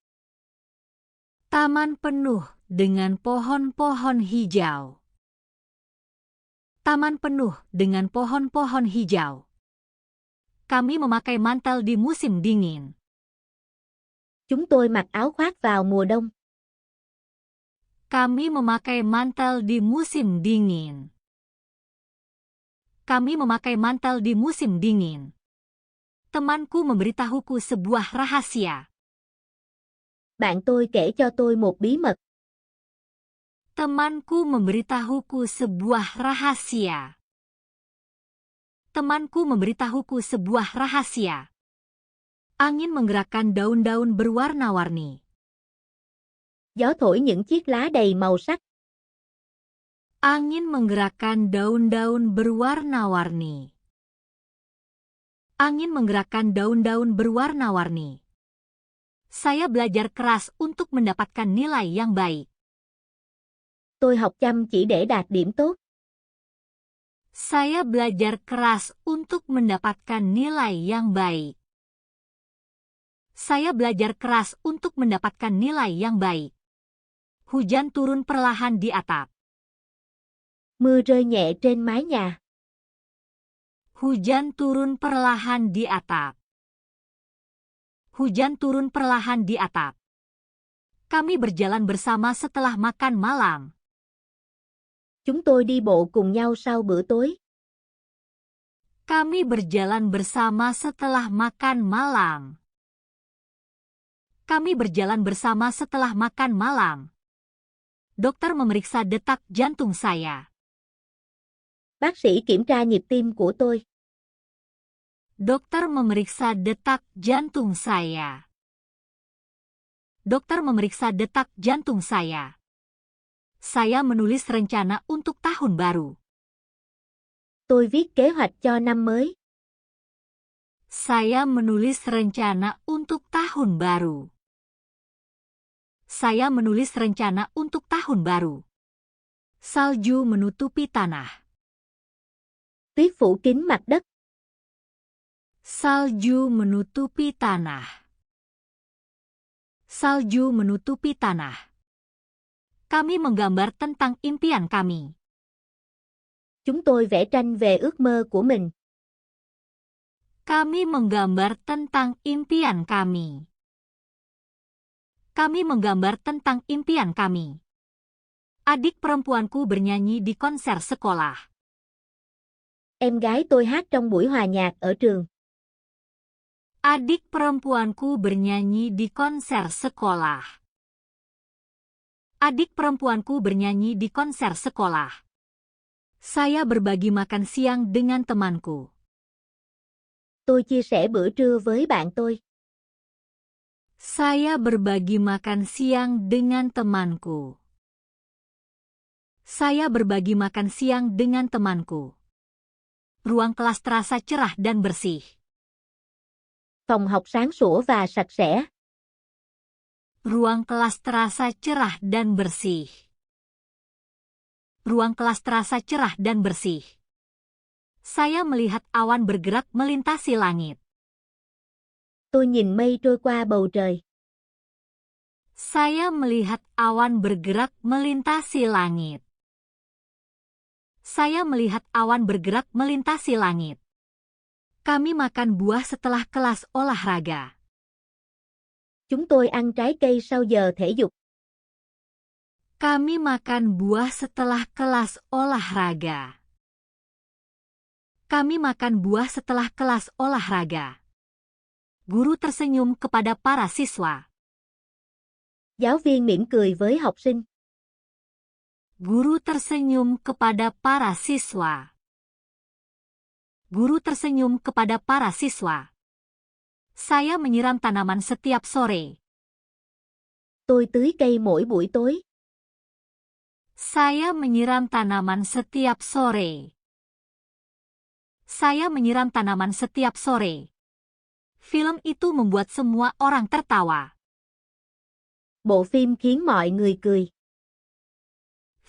Taman penuh dengan pohon-pohon hijau. Taman penuh dengan pohon-pohon hijau. Kami memakai mantel di musim dingin. Chúng tôi mặc áo khoác vào mùa đông. Kami memakai mantel di musim dingin. Kami memakai mantel di musim dingin. Temanku memberitahuku sebuah rahasia. Bạn tôi kể cho tôi một bí mật. Temanku memberitahuku sebuah rahasia. Temanku memberitahuku sebuah rahasia. Angin menggerakkan daun-daun berwarna-warni. Gió thổi những chiếc lá đầy màu sắc. Angin menggerakkan daun-daun berwarna-warni. Angin menggerakkan daun-daun berwarna-warni. Saya belajar keras untuk mendapatkan nilai yang baik. Tôi học chăm chỉ để đạt điểm tốt. Saya belajar keras untuk mendapatkan nilai yang baik. Saya belajar keras untuk mendapatkan nilai yang baik. Hujan turun perlahan di atap. Mưa rơi nhẹ trên mái nhà. Hujan turun perlahan di atap. Hujan turun perlahan di atap. Kami berjalan bersama setelah makan malam. Chúng tôi đi bộ cùng nhau sau bữa tối. Kami berjalan bersama setelah makan malam. Kami berjalan bersama setelah makan malam. Dokter memeriksa detak jantung saya. Bác sĩ kiểm tra nhịp tim của tôi. Dokter memeriksa detak jantung saya. Dokter memeriksa detak jantung saya. Saya menulis rencana untuk tahun baru. Tôi viết kế hoạch cho năm mới. Saya menulis rencana untuk tahun baru. Saya menulis rencana untuk tahun baru. Salju menutupi tanah. Tuyết phủ kín mặt đất. Salju menutupi tanah. Salju menutupi tanah. Kami menggambar tentang impian kami. Chúng tôi vẽ tranh về ước mơ của mình. Kami menggambar tentang impian kami. Kami menggambar tentang impian kami. Adik perempuanku bernyanyi di konser sekolah. Em gái tôi hát trong buổi hòa nhạc ở trường. Adik perempuanku bernyanyi di konser sekolah. Adik perempuanku bernyanyi di konser sekolah. Saya berbagi makan siang dengan temanku. Tôi chia sẻ bữa trưa với bạn tôi. Saya berbagi makan siang dengan temanku. Saya berbagi makan siang dengan temanku. Ruang kelas terasa cerah dan bersih. Phòng học sáng sủa và sạch sẽ. Ruang kelas terasa cerah dan bersih. Ruang kelas terasa cerah dan bersih. Saya melihat awan bergerak melintasi langit. Tôi nhìn mây trôi qua bầu trời. Saya melihat awan bergerak melintasi langit. Saya melihat awan bergerak melintasi langit. Kami makan buah setelah kelas olahraga. Chúng tôi ăn trái cây sau giờ thể dục. Kami makan buah setelah kelas olahraga. Kami makan buah setelah kelas olahraga. Guru tersenyum kepada para siswa. Giáo viên mỉm cười với học sinh. Guru tersenyum kepada para siswa. Guru tersenyum kepada para siswa. Saya menyiram tanaman setiap sore. Tôi tưới cây mỗi buổi tối. Saya menyiram tanaman setiap sore. Saya menyiram tanaman setiap sore. Film itu membuat semua orang tertawa. Bộ phim khiến mọi người cười.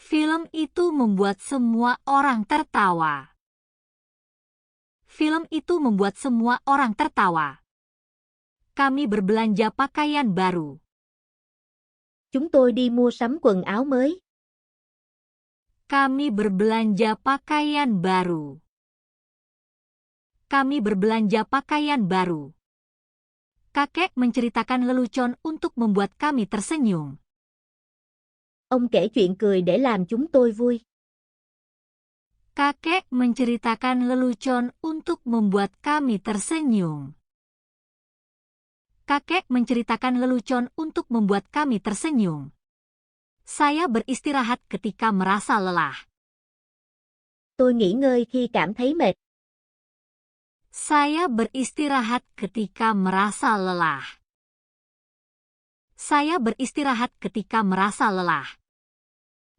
Film itu membuat semua orang tertawa. Film itu membuat semua orang tertawa. Kami berbelanja pakaian baru. Chúng tôi đi mua sắm quần áo mới. Kami berbelanja pakaian baru. Kami berbelanja pakaian baru. Kakek menceritakan lelucon untuk membuat kami tersenyum. Ông kể chuyện cười để làm chúng tôi vui. Kakek menceritakan lelucon untuk membuat kami tersenyum. Kakek menceritakan lelucon untuk membuat kami tersenyum. Saya beristirahat ketika merasa lelah. Tôi nghỉ ngơi khi cảm thấy mệt. Saya beristirahat ketika merasa lelah. Saya beristirahat ketika merasa lelah.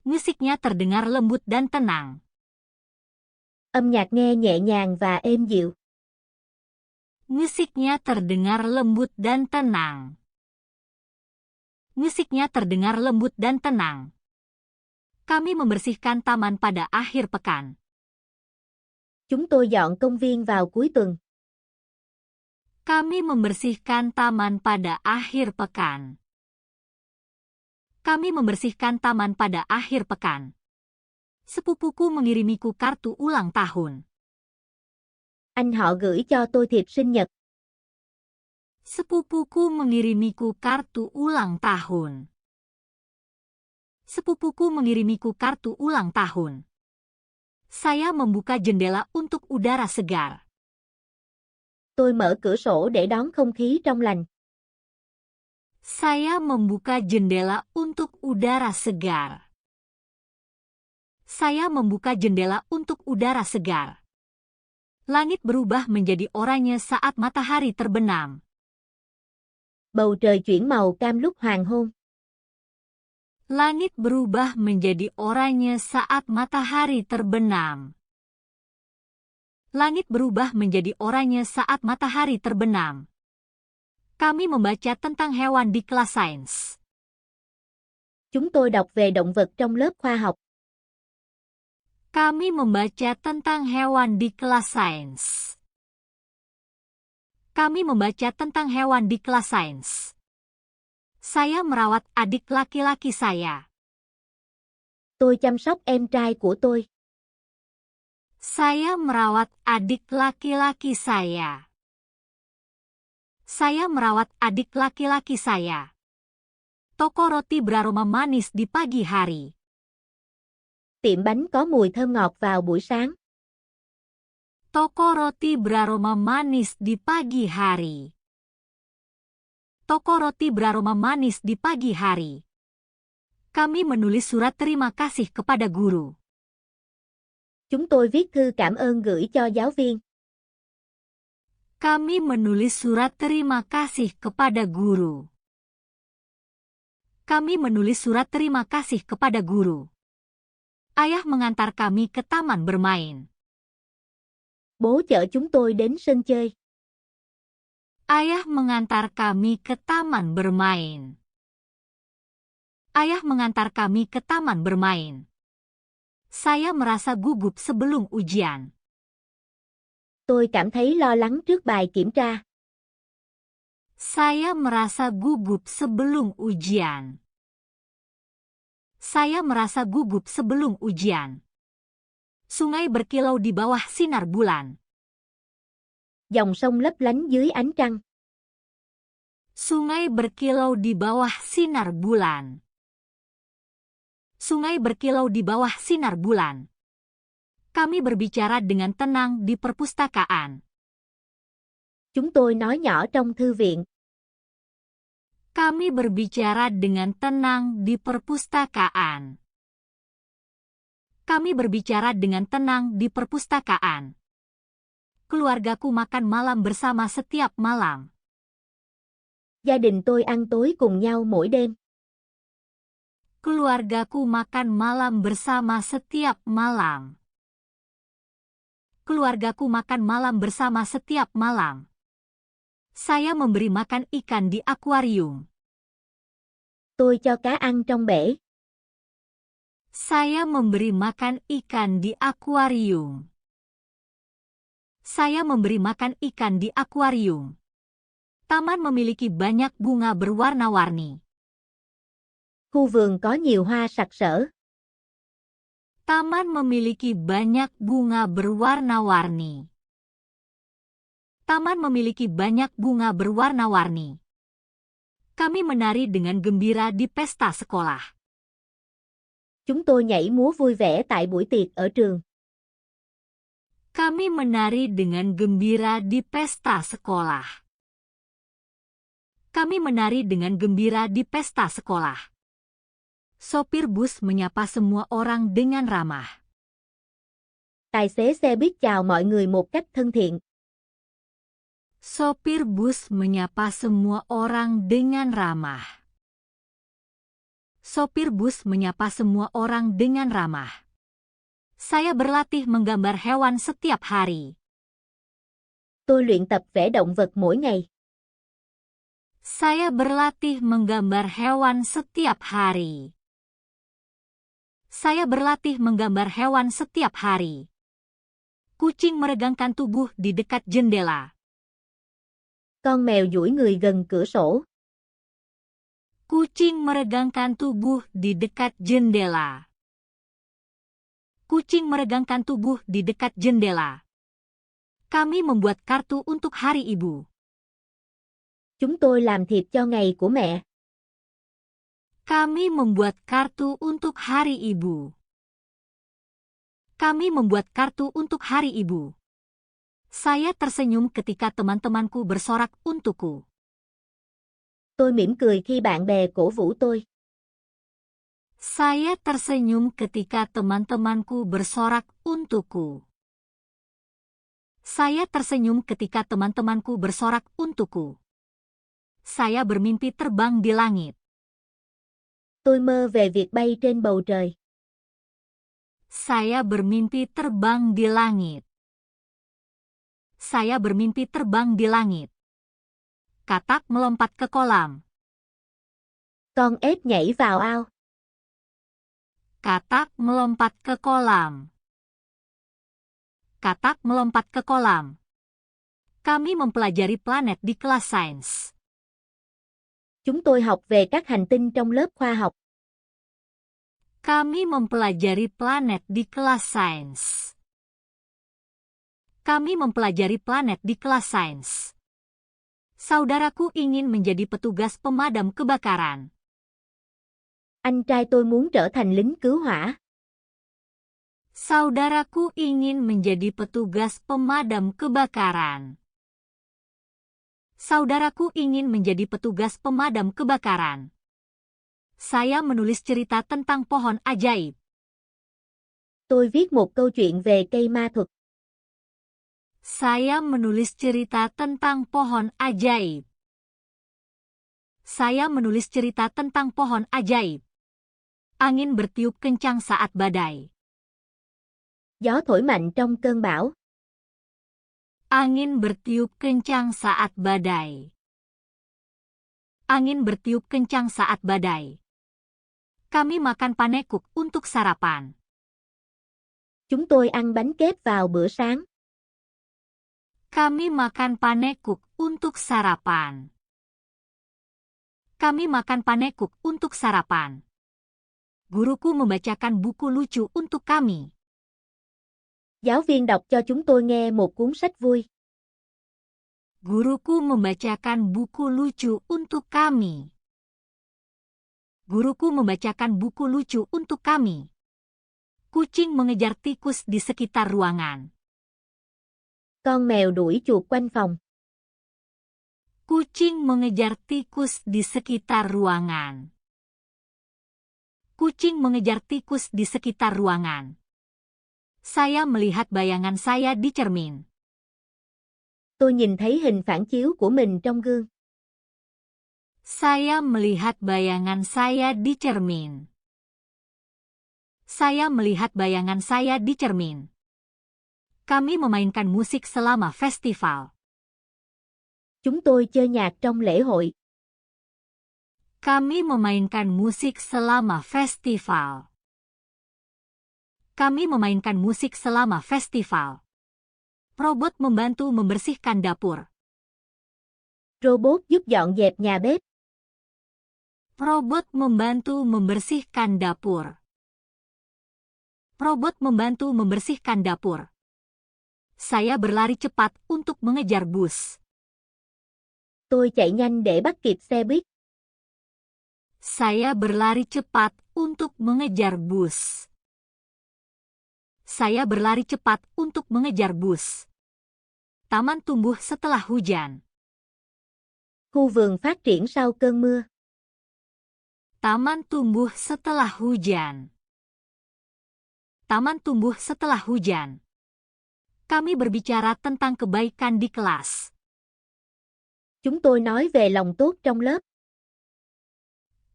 Musiknya terdengar lembut dan tenang. Âm nhạc nghe nhẹ nhàng và êm dịu. Musiknya terdengar lembut dan tenang. Musiknya terdengar lembut dan tenang. Kami membersihkan taman pada akhir pekan. Chúng tôi dọn công viên vào cuối tuần. Kami membersihkan taman pada akhir pekan. Kami membersihkan taman pada akhir pekan. Sepupuku mengirimiku kartu ulang tahun. Anh họ gửi cho tôi thiệp sinh nhật. Sepupuku mengirimiku kartu ulang tahun. Sepupuku mengirimiku kartu ulang tahun. Saya membuka jendela untuk udara segar. Tôi mở cửa sổ để đón không khí trong lành. Saya membuka jendela untuk udara segar. Saya membuka jendela untuk udara segar. Langit berubah menjadi oranye saat matahari terbenam. Bầu trời chuyển màu cam lúc hoàng hôn. Langit berubah menjadi oranye saat matahari terbenam. Langit berubah menjadi oranye saat matahari terbenam. Kami membaca tentang hewan di kelas sains. Chúng tôi đọc về động vật trong lớp khoa học. Kami membaca tentang hewan di kelas sains. Kami membaca tentang hewan di kelas sains. Saya merawat adik laki-laki saya. Tôi chăm sóc em trai của tôi. Saya merawat adik laki-laki saya. Saya merawat adik laki-laki saya. Toko roti beraroma manis di pagi hari. Tiệm bánh có mùi thơm ngọt vào buổi sáng. Toko roti beraroma manis di pagi hari. Toko roti beraroma manis di pagi hari. Kami menulis surat terima kasih kepada guru. Chúng tôi viết thư cảm ơn gửi cho giáo viên. Kami menulis surat terima kasih kepada guru. Kami menulis surat terima kasih kepada guru. Ayah mengantar kami ke taman bermain. Bố chở chúng tôi đến sân chơi. Ayah mengantar kami ke taman bermain. Ayah mengantar kami ke taman bermain. Saya merasa gugup sebelum ujian. Tôi cảm thấy lo lắng trước bài kiểm tra. Saya merasa gugup sebelum ujian. Saya merasa gugup sebelum ujian. Sungai berkilau di bawah sinar bulan. Dòng sông lấp lánh dưới ánh trăng. Sungai berkilau di bawah sinar bulan. Sungai berkilau di bawah sinar bulan. Kami berbicara dengan tenang di perpustakaan. Chúng tôi nói nhỏ trong thư viện. Kami berbicara dengan tenang di perpustakaan. Kami berbicara dengan tenang di perpustakaan. Keluargaku makan malam bersama setiap malam. Gia đình tôi ăn tối cùng nhau mỗi đêm. Keluargaku makan malam bersama setiap malam. Keluargaku makan malam bersama setiap malam. Saya memberi makan ikan di akuarium. Tôi cho cá ăn trong bể. Saya memberi makan ikan di akuarium. Saya memberi makan ikan di akuarium. Taman memiliki banyak bunga berwarna-warni. Khu vườn có nhiều hoa sặc sỡ. Taman memiliki banyak bunga berwarna-warni. Taman memiliki banyak bunga berwarna-warni. Kami menari dengan gembira di pesta sekolah. Chúng tôi nhảy múa vui vẻ tại buổi tiệc ở trường. Kami menari dengan gembira di pesta sekolah. Kami menari dengan gembira di pesta sekolah. Sopir bus menyapa semua orang dengan ramah. Tài xế xe buýt chào mọi người một cách thân thiện. Sopir bus menyapa semua orang dengan ramah. Sopir bus menyapa semua orang dengan ramah. Saya berlatih menggambar hewan setiap hari. Tôi luyện tập vẽ động vật mỗi ngày. Saya berlatih menggambar hewan setiap hari. Saya berlatih menggambar hewan setiap hari. Kucing meregangkan tubuh di dekat jendela. Con mèo duỗi người gần cửa sổ. Kucing meregangkan tubuh di dekat jendela. Kucing meregangkan tubuh di dekat jendela. Kami membuat kartu untuk Hari Ibu. Chúng tôi làm thiệp cho ngày của mẹ. Kami membuat kartu untuk Hari Ibu. Kami membuat kartu untuk Hari Ibu. Saya tersenyum ketika teman-temanku bersorak untukku. Tôi mỉm cười khi bạn bè cổ vũ tôi. Saya tersenyum ketika teman-temanku bersorak untukku. Saya tersenyum ketika teman-temanku bersorak untukku. Saya bermimpi terbang di langit. Tôi mơ về việc bay trên bầu trời. Saya bermimpi terbang di langit. Saya bermimpi terbang di langit. Katak melompat ke kolam. Con ếch nhảy vào ao. Katak melompat ke kolam. Katak melompat ke kolam. Kami mempelajari planet di kelas sains. Chúng tôi học về các hành tinh trong lớp khoa học. Kami mempelajari planet di kelas sains. Kami mempelajari planet di kelas sains. Saudaraku ingin menjadi petugas pemadam kebakaran. Anh trai tôi muốn trở thành lính cứu hỏa. Saudaraku ingin menjadi petugas pemadam kebakaran. Saudaraku ingin menjadi petugas pemadam kebakaran. Saya menulis cerita tentang pohon ajaib. Tôi viết một câu chuyện về cây ma thuật. Saya menulis cerita tentang pohon ajaib. Saya menulis cerita tentang pohon ajaib. Angin bertiup kencang saat badai. Gió thổi mạnh trong cơn bão. Angin bertiup kencang saat badai. Angin bertiup kencang saat badai. Kami makan panekuk untuk sarapan. Chúng tôi ăn bánh kếp vào bữa sáng. Kami makan panekuk untuk sarapan. Kami makan panekuk untuk sarapan. Guruku membacakan buku lucu untuk kami. Giáo viên đọc cho chúng tôi nghe một cuốn sách vui. Guruku membacakan buku lucu untuk kami. Guruku membacakan buku lucu untuk kami. Kucing mengejar tikus di sekitar ruangan. Con mèo đuổi chuột quanh phòng. Kucing mengejar tikus di sekitar ruangan. Kucing mengejar tikus di sekitar ruangan. Saya melihat bayangan saya di cermin. Tôi nhìn thấy hình phản chiếu của mình trong gương. Saya melihat bayangan saya di cermin. Saya melihat bayangan saya di cermin. Kami memainkan musik selama festival. Chúng tôi chơi nhạc trong lễ hội. Kami memainkan musik selama festival. Kami memainkan musik selama festival. Robot membantu membersihkan dapur. Robot giúp dọn dẹp nhà bếp. Robot membantu membersihkan dapur. Robot membantu membersihkan dapur. Saya berlari cepat untuk mengejar bus. Tôi chạy nhanh để bắt kịp xe buýt. Saya berlari cepat untuk mengejar bus. Saya berlari cepat untuk mengejar bus. Taman tumbuh setelah hujan. Khu vườn phát triển sau cơn mưa. Taman tumbuh setelah hujan. Taman tumbuh setelah hujan. Kami berbicara tentang kebaikan di kelas. Chúng tôi nói về lòng tốt trong lớp.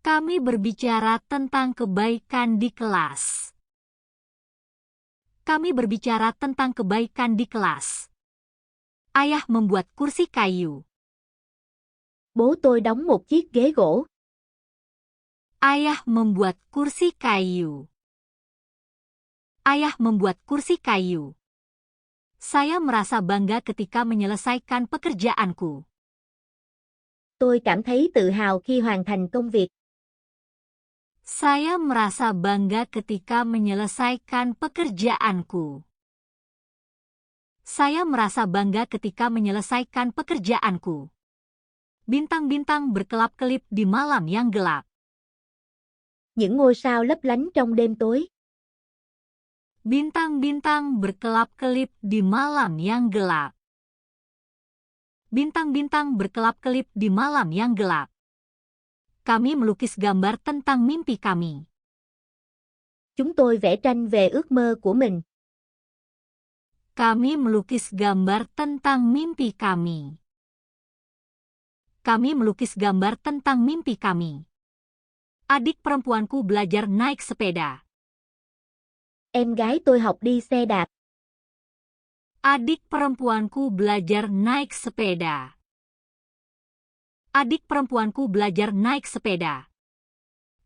Kami berbicara tentang kebaikan di kelas. Kami berbicara tentang kebaikan di kelas. Ayah membuat kursi kayu. Bố tôi đóng một chiếc ghế gỗ. Ayah membuat kursi kayu. Ayah membuat kursi kayu. Saya merasa bangga ketika menyelesaikan pekerjaanku. Tôi cảm thấy tự hào khi hoàn thành công việc. Saya merasa bangga ketika menyelesaikan pekerjaanku. Saya merasa bangga ketika menyelesaikan pekerjaanku. Bintang-bintang berkelap-kelip di malam yang gelap. Những ngôi sao lấp lánh trong đêm tối. Bintang-bintang berkelap-kelip di malam yang gelap. Bintang-bintang berkelap-kelip di malam yang gelap. Kami melukis gambar tentang mimpi kami. Chúng tôi vẽ tranh về ước mơ của mình. Kami melukis gambar tentang mimpi kami. Kami melukis gambar tentang mimpi kami. Adik perempuanku belajar naik sepeda. Em gái tôi học đi xe đạp. Adik perempuanku belajar naik sepeda. Adik perempuanku belajar naik sepeda.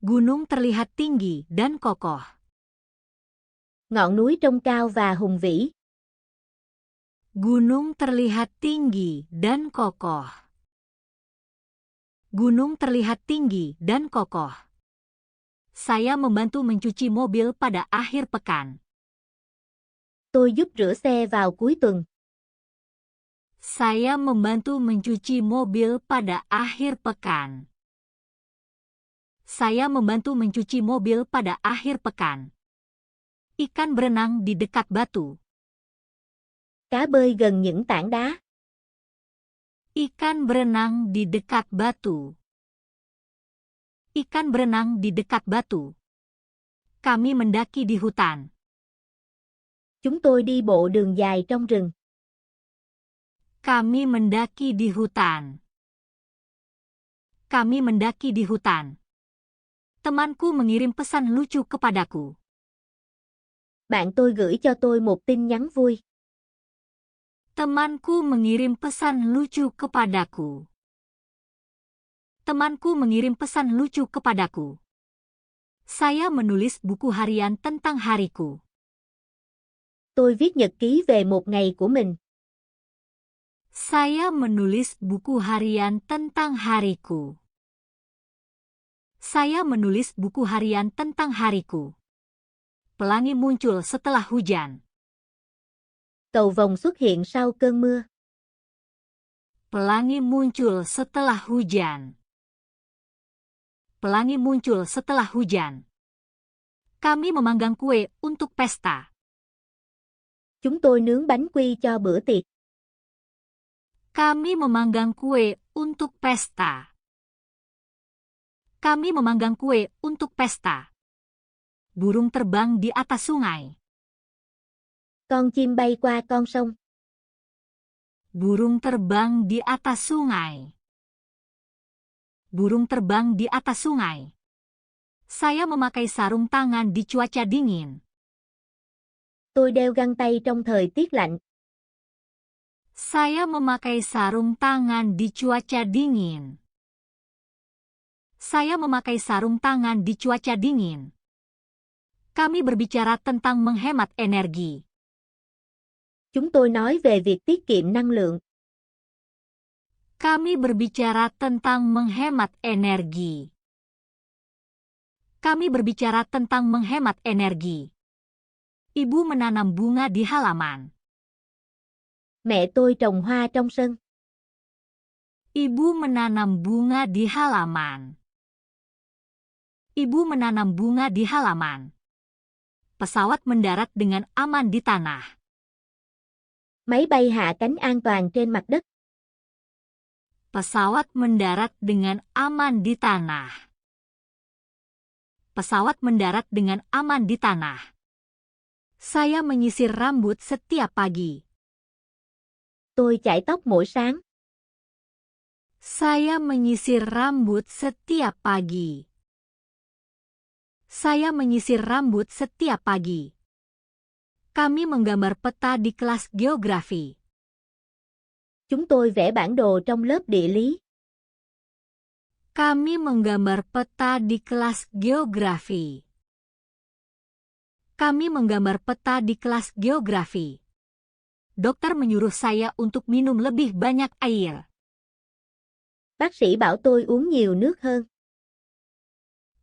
Gunung terlihat tinggi dan kokoh. Ngọn núi trông cao và hùng vĩ. Gunung terlihat tinggi dan kokoh. Gunung terlihat tinggi dan kokoh. Saya membantu mencuci mobil pada akhir pekan. Tôi giúp rửa xe vào cuối tuần. Saya membantu mencuci mobil pada akhir pekan. Saya membantu mencuci mobil pada akhir pekan. Ikan berenang di dekat batu. Cá bơi gần những tảng đá. Ikan berenang di dekat batu. Ikan berenang di dekat batu. Kami mendaki di hutan. Chúng tôi đi bộ đường dài trong rừng. Kami mendaki di hutan. Kami mendaki di hutan. Temanku mengirim pesan lucu kepadaku. Bạn tôi gửi cho tôi một tin nhắn vui. Temanku mengirim pesan lucu kepadaku. Temanku mengirim pesan lucu kepadaku. Saya menulis buku harian tentang hariku. Tôi viết nhật ký về một ngày của mình. Saya menulis buku harian tentang hariku. Saya menulis buku harian tentang hariku. Pelangi muncul setelah hujan. Cầu vồng xuất hiện sau cơn mưa. Pelangi muncul setelah hujan. Pelangi muncul setelah hujan. Kami memanggang kue untuk pesta. Chúng tôi nướng bánh quy cho bữa tiệc. Kami memanggang kue untuk pesta. Kami memanggang kue untuk pesta. Burung terbang di atas sungai. Con chim bay qua con sông. Burung terbang di atas sungai. Burung terbang di atas sungai. Saya memakai sarung tangan di cuaca dingin. Tôi đeo găng tay trong thời tiết lạnh. Saya memakai sarung tangan di cuaca dingin. Saya memakai sarung tangan di cuaca dingin. Kami berbicara tentang menghemat energi. Chúng tôi nói về việc tiết kiệm năng lượng. Kami berbicara tentang menghemat energi. Kami berbicara tentang menghemat energi. Ibu menanam bunga di halaman. Mẹ tôi trồng hoa trong sân. Ibu menanam bunga di halaman. Ibu menanam bunga di halaman. Pesawat mendarat dengan aman di tanah. Máy bay hạ cánh an toàn trên mặt đất. Pesawat mendarat dengan aman di tanah. Pesawat mendarat dengan aman di tanah. Saya menyisir rambut setiap pagi. Tôi chải tóc mỗi sáng. Saya menyisir rambut setiap pagi. Saya menyisir rambut setiap pagi. Kami menggambar peta di kelas geografi. Chúng tôi vẽ bản đồ trong lớp địa lý. Kami menggambar peta di kelas geografi. Kami menggambar peta di kelas geografi. Dokter menyuruh saya untuk minum lebih banyak air. Bác sĩ bảo tôi uống nhiều nước hơn.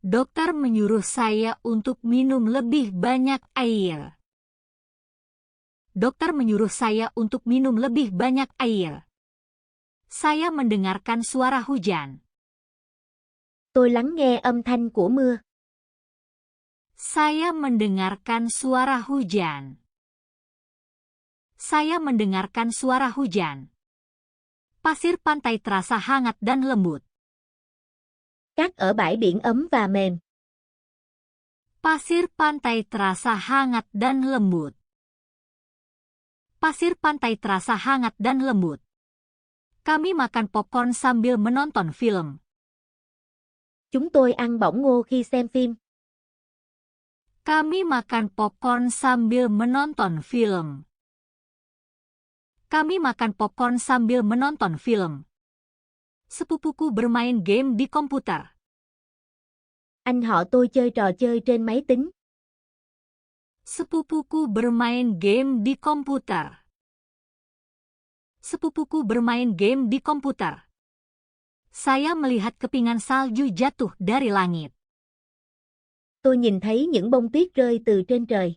Dokter menyuruh saya untuk minum lebih banyak air. Dokter menyuruh saya untuk minum lebih banyak air. Saya mendengarkan suara hujan. Tôi lắng nghe âm thanh của mưa. Saya mendengarkan suara hujan. Saya mendengarkan suara hujan. Pasir pantai terasa hangat dan lembut. Cát ở bãi biển ấm và mềm. Pasir pantai terasa hangat dan lembut. Pasir pantai terasa hangat dan lembut. Kami makan popcorn sambil menonton film. Chúng tôi ăn bỏng ngô khi xem phim. Kami makan popcorn sambil menonton film. Kami makan popcorn sambil menonton film. Sepupuku bermain game di komputer. Anh họ tôi chơi trò chơi trên máy tính. Sepupuku bermain game di komputer. Sepupuku bermain game di komputer. Saya melihat kepingan salju jatuh dari langit. Tôi nhìn thấy những bông tuyết rơi từ trên trời.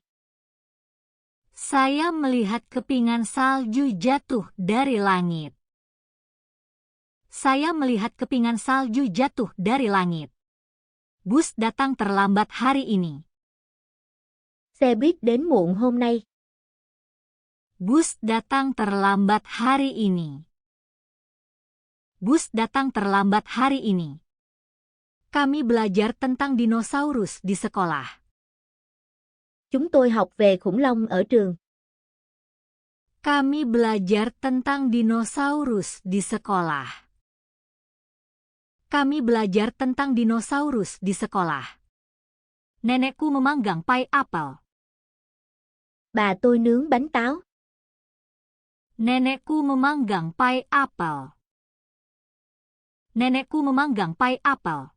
Saya melihat kepingan salju jatuh dari langit. Saya melihat kepingan salju jatuh dari langit. Bus datang terlambat hari ini. Xe buýt đến muộn hôm nay. Bus datang terlambat hari ini. Bus datang terlambat hari ini. Kami belajar tentang dinosaurus di sekolah. Chúng tôi học về khủng long ở trường. Kami belajar tentang dinosaurus di sekolah. Kami belajar tentang dinosaurus di sekolah. Nenekku memanggang pai apel. Bà tôi nướng bánh táo. Nenekku memanggang pai apel. Nenekku memanggang pai apel.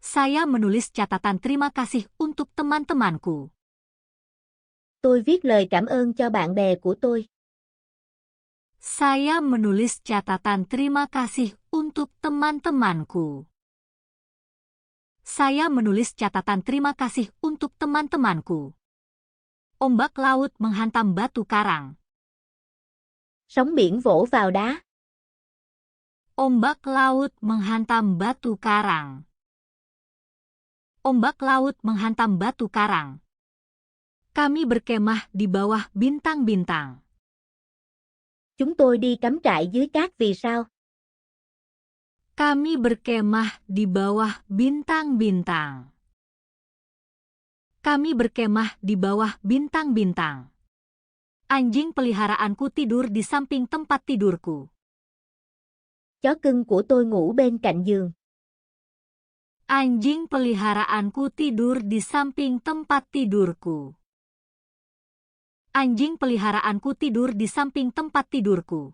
Saya menulis catatan terima kasih untuk teman-temanku. Tôi viết lời cảm ơn cho bạn bè của tôi. Saya menulis catatan terima kasih untuk teman-temanku. Saya menulis catatan terima kasih untuk teman-temanku. Ombak laut menghantam batu karang. Sóng biển vỗ vào đá. Ombak laut menghantam batu karang. Ombak laut menghantam batu karang. Kami berkemah di bawah bintang-bintang. Chúng tôi đi cắm trại dưới cát vì sao. Kami berkemah di bawah bintang-bintang. Kami berkemah di bawah bintang-bintang. Anjing peliharaanku tidur di samping tempat tidurku. Chó cưng của tôi ngủ bên cạnh giường. Anjing peliharaanku tidur di samping tempat tidurku. Anjing peliharaanku tidur di samping tempat tidurku.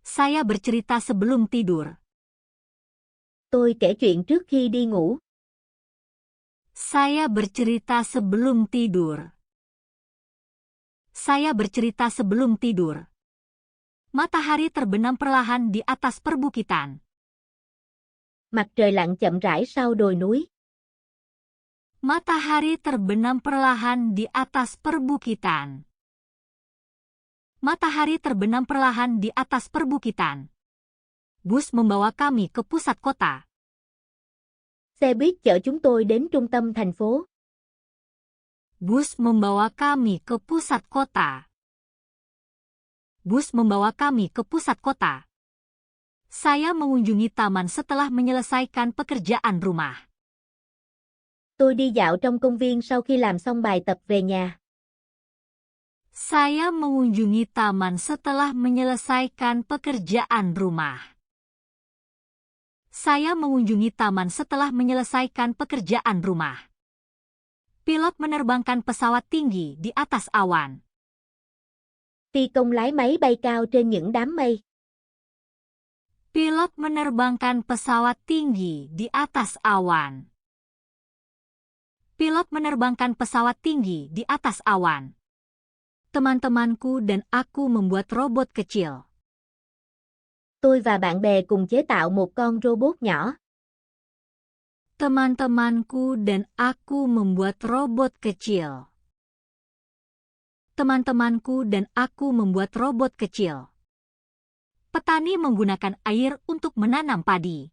Saya bercerita sebelum tidur. Tôi kể chuyện trước khi đi ngủ. Saya bercerita sebelum tidur. Saya bercerita sebelum tidur. Matahari terbenam perlahan di atas perbukitan. Mặt trời lặn chậm rãi sau đồi núi. Matahari terbenam perlahan di atas perbukitan. Matahari terbenam perlahan di atas perbukitan. Bus membawa kami ke pusat kota. Xe buýt chở chúng tôi đến trung tâm thành phố. Bus membawa kami ke pusat kota. Bus membawa kami ke pusat kota. Saya mengunjungi taman setelah menyelesaikan pekerjaan rumah. Tôi đi dạo trong công viên sau khi làm xong bài tập về nhà. Saya mengunjungi taman setelah menyelesaikan pekerjaan rumah. Saya mengunjungi taman setelah menyelesaikan pekerjaan rumah. Pilot menerbangkan pesawat tinggi di atas awan. Phi công lái máy bay cao trên những đám mây. Pilot menerbangkan pesawat tinggi di atas awan. Pilot menerbangkan pesawat tinggi di atas awan. Teman-temanku dan aku membuat robot kecil. Tôi và bạn bè cùng chế tạo một con robot nhỏ. Teman-temanku dan aku membuat robot kecil. Teman-temanku dan aku membuat robot kecil. Petani menggunakan air untuk menanam padi.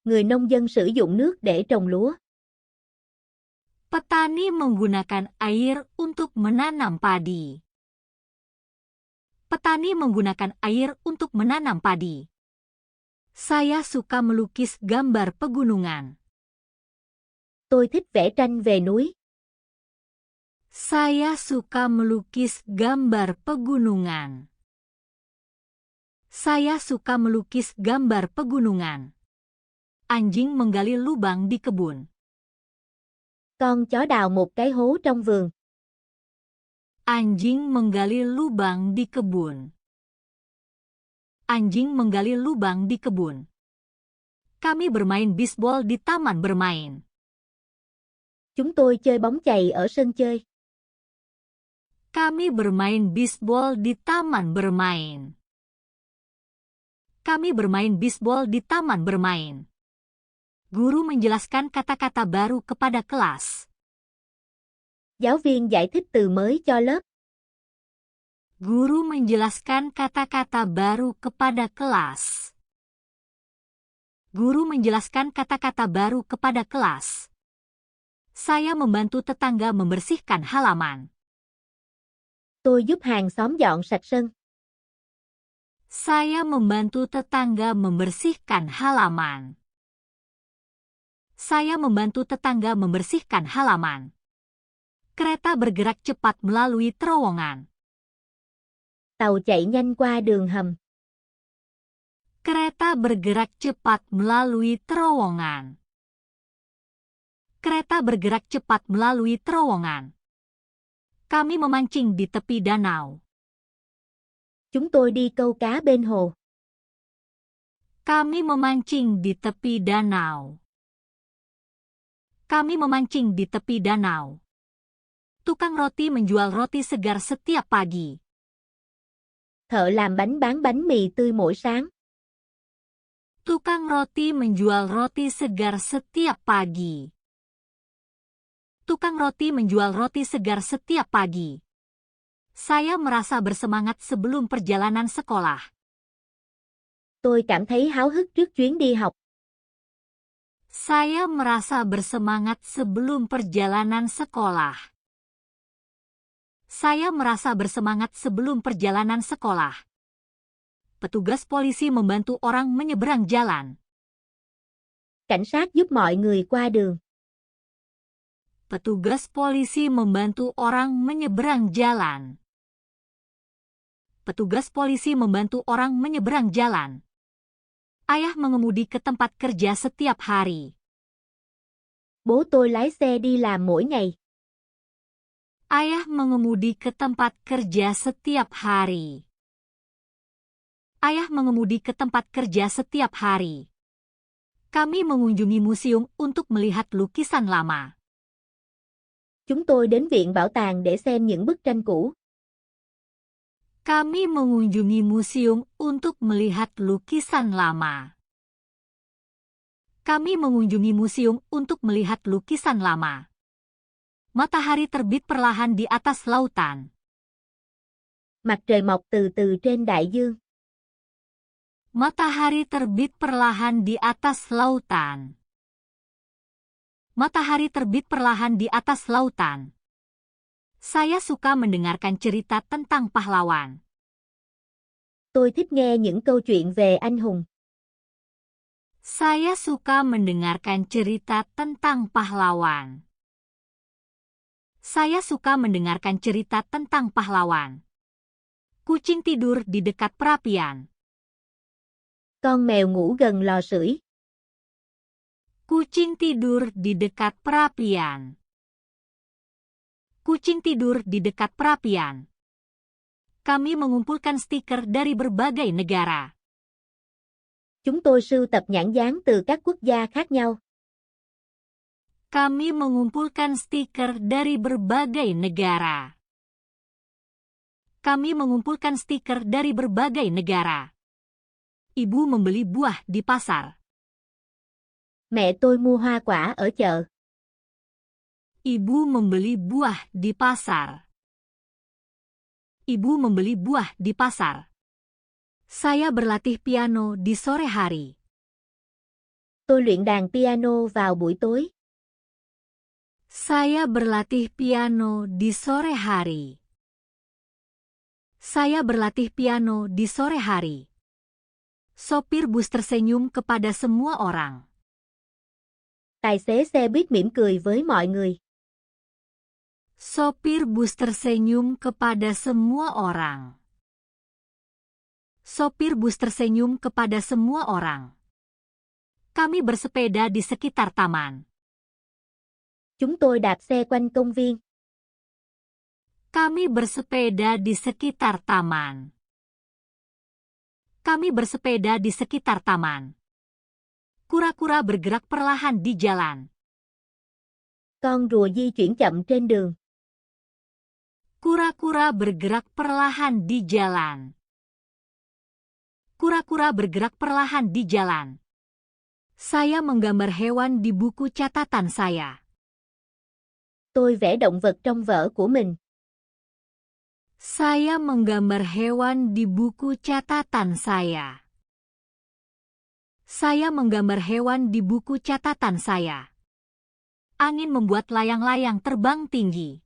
Người nông dân sử dụng nước để trồng lúa. Petani menggunakan air untuk menanam padi. Petani menggunakan air untuk menanam padi. Saya suka melukis gambar pegunungan. Tôi thích vẽ tranh về núi. Saya suka melukis gambar pegunungan. Saya suka melukis gambar pegunungan. Anjing menggali lubang di kebun. Con chó đào một cái hố trong vườn. Anjing menggali lubang di kebun. Anjing menggali lubang di kebun. Kami bermain bisbol di taman bermain. Chúng tôi chơi bóng chày ở sân chơi. Kami bermain bisbol di taman bermain. Kami bermain bisbol di taman bermain. Guru menjelaskan kata-kata baru kepada kelas. Giáo viên giải thích từ mới cho lớp. Guru menjelaskan kata-kata baru kepada kelas. Guru menjelaskan kata-kata baru kepada kelas. Saya membantu tetangga membersihkan halaman. Tôi giúp hàng xóm dọn sạch sân. Saya membantu tetangga membersihkan halaman. Saya membantu tetangga membersihkan halaman. Kereta bergerak cepat melalui terowongan. Tàu chạy nhanh qua đường hầm. Kereta bergerak cepat melalui terowongan. Kereta bergerak cepat melalui terowongan. Kami memancing di tepi danau. Chúng tôi đi câu cá bên hồ. Kami memancing di tepi danau. Kami memancing di tepi danau. Tukang roti menjual roti segar setiap pagi. Thợ làm bánh bán bánh mì tươi mỗi sáng. Tukang roti menjual roti segar setiap pagi. Tukang roti menjual roti segar setiap pagi. Saya merasa bersemangat sebelum perjalanan sekolah. Tôi cảm thấy háo hức trước chuyến đi học. Saya merasa bersemangat sebelum perjalanan sekolah. Saya merasa bersemangat sebelum perjalanan sekolah. Petugas polisi membantu orang menyeberang jalan. Cảnh sát giúp mọi người qua đường. Petugas polisi membantu orang menyeberang jalan. Petugas polisi membantu orang menyeberang jalan. Ayah mengemudi ke tempat kerja setiap hari. Bố tôi lái xe đi làm mỗi ngày. Ayah mengemudi ke tempat kerja setiap hari. Ayah mengemudi ke tempat kerja setiap hari. Kami mengunjungi museum untuk melihat lukisan lama. Chúng tôi đến viện bảo tàng để xem những bức tranh cũ. Kami mengunjungi museum untuk melihat lukisan lama. Kami mengunjungi museum untuk melihat lukisan lama. Matahari terbit perlahan di atas lautan. Mặt trời mọc từ từ trên đại dương. Matahari terbit perlahan di atas lautan. Matahari terbit perlahan di atas lautan. Saya suka mendengarkan cerita tentang pahlawan. Tôi thích nghe những câu chuyện về anh hùng. Saya suka mendengarkan cerita tentang pahlawan. Saya suka mendengarkan cerita tentang pahlawan. Kucing tidur di dekat perapian. Con mèo ngủ gần lò sưởi. Kucing tidur di dekat perapian. Kucing tidur di dekat perapian. Kami mengumpulkan stiker dari berbagai negara. Chúng tôi sưu tập nhãn dán từ các quốc gia khác nhau. Kami mengumpulkan stiker dari berbagai negara. Kami mengumpulkan stiker dari berbagai negara. Ibu membeli buah di pasar. Mẹ tôi mua hoa quả ở chợ. Ibu membeli buah di pasar. Ibu membeli buah di pasar. Saya berlatih piano di sore hari. Tôi luyện đàn piano vào buổi tối. Saya berlatih piano di sore hari. Saya berlatih piano di sore hari. Sopir bus tersenyum kepada semua orang. Tài xế xe buýt mỉm cười với mọi người. Sopir bus tersenyum kepada semua orang. Sopir bus tersenyum kepada semua orang. Kami bersepeda di sekitar taman. Chúng tôi đạp xe quanh công viên. Kami bersepeda di sekitar taman. Kami bersepeda di sekitar taman. Kura-kura bergerak perlahan di jalan. Con rùa di chuyển chậm trên đường. Kura-kura bergerak perlahan di jalan. Kura-kura bergerak perlahan di jalan. Saya menggambar hewan di buku catatan saya. Tôi vẽ động vật trong vở của mình. Saya menggambar hewan di buku catatan saya. Saya menggambar hewan di buku catatan saya. Angin membuat layang-layang terbang tinggi.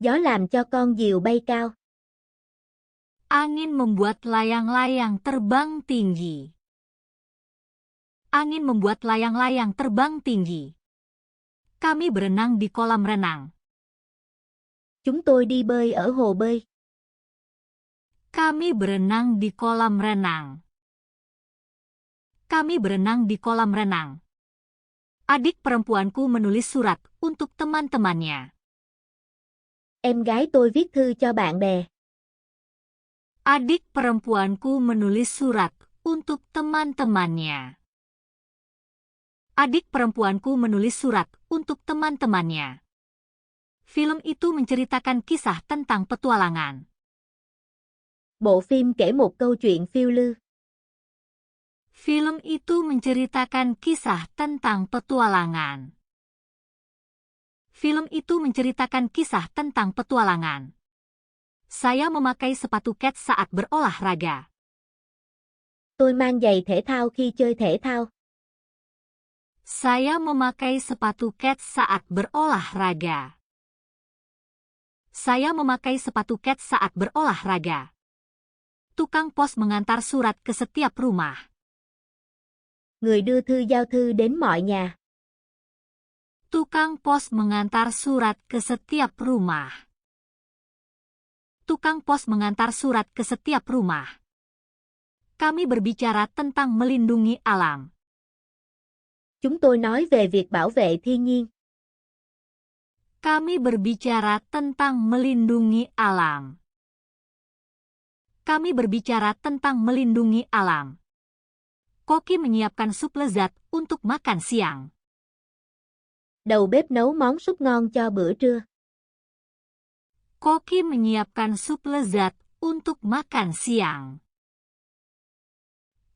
Gió làm cho con diều bay cao. Angin membuat layang-layang terbang tinggi. Angin membuat layang-layang terbang tinggi. Kami berenang di kolam renang. Chúng tôi đi bơi ở hồ bơi. Kami berenang di kolam renang. Kami berenang di kolam renang. Adik perempuanku menulis surat untuk teman-temannya. Em gái tôi viết thư cho bạn bè. Adik perempuanku menulis surat untuk teman-temannya. Adik perempuanku menulis surat untuk teman-temannya. Film itu menceritakan kisah tentang petualangan. Bộ phim kể một câu chuyện phiêu lưu. Film itu menceritakan kisah tentang petualangan. Film itu menceritakan kisah tentang petualangan. Saya memakai sepatu kets saat berolahraga. Tôi mang giày thể thao khi chơi thể thao. Saya memakai sepatu kets saat berolahraga. Saya memakai sepatu kets saat berolahraga. Tukang pos mengantar surat ke setiap rumah. Người đưa thư giao thư đến mọi nhà. Tukang pos mengantar surat ke setiap rumah. Tukang pos mengantar surat ke setiap rumah. Kami berbicara tentang melindungi alam. Chúng tôi nói về việc bảo vệ thiên nhiên. Kami berbicara tentang melindungi alam. Kami berbicara tentang melindungi alam. Koki menyiapkan sup lezat untuk makan siang. Đầu bếp nấu món súp ngon cho bữa trưa. Koki menyiapkan sup lezat untuk makan siang.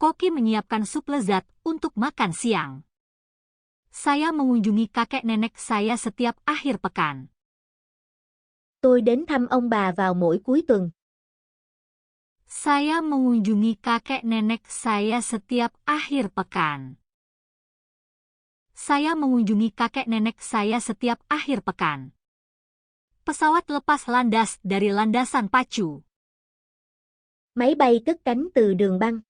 Koki menyiapkan sup lezat untuk makan siang. Saya mengunjungi kakek nenek saya setiap akhir pekan. Tôi đến thăm ông bà vào mỗi cuối tuần. Saya mengunjungi kakek nenek saya setiap akhir pekan. Saya mengunjungi kakek nenek saya setiap akhir pekan. Pesawat lepas landas dari landasan pacu. Máy bay cất cánh từ đường băng.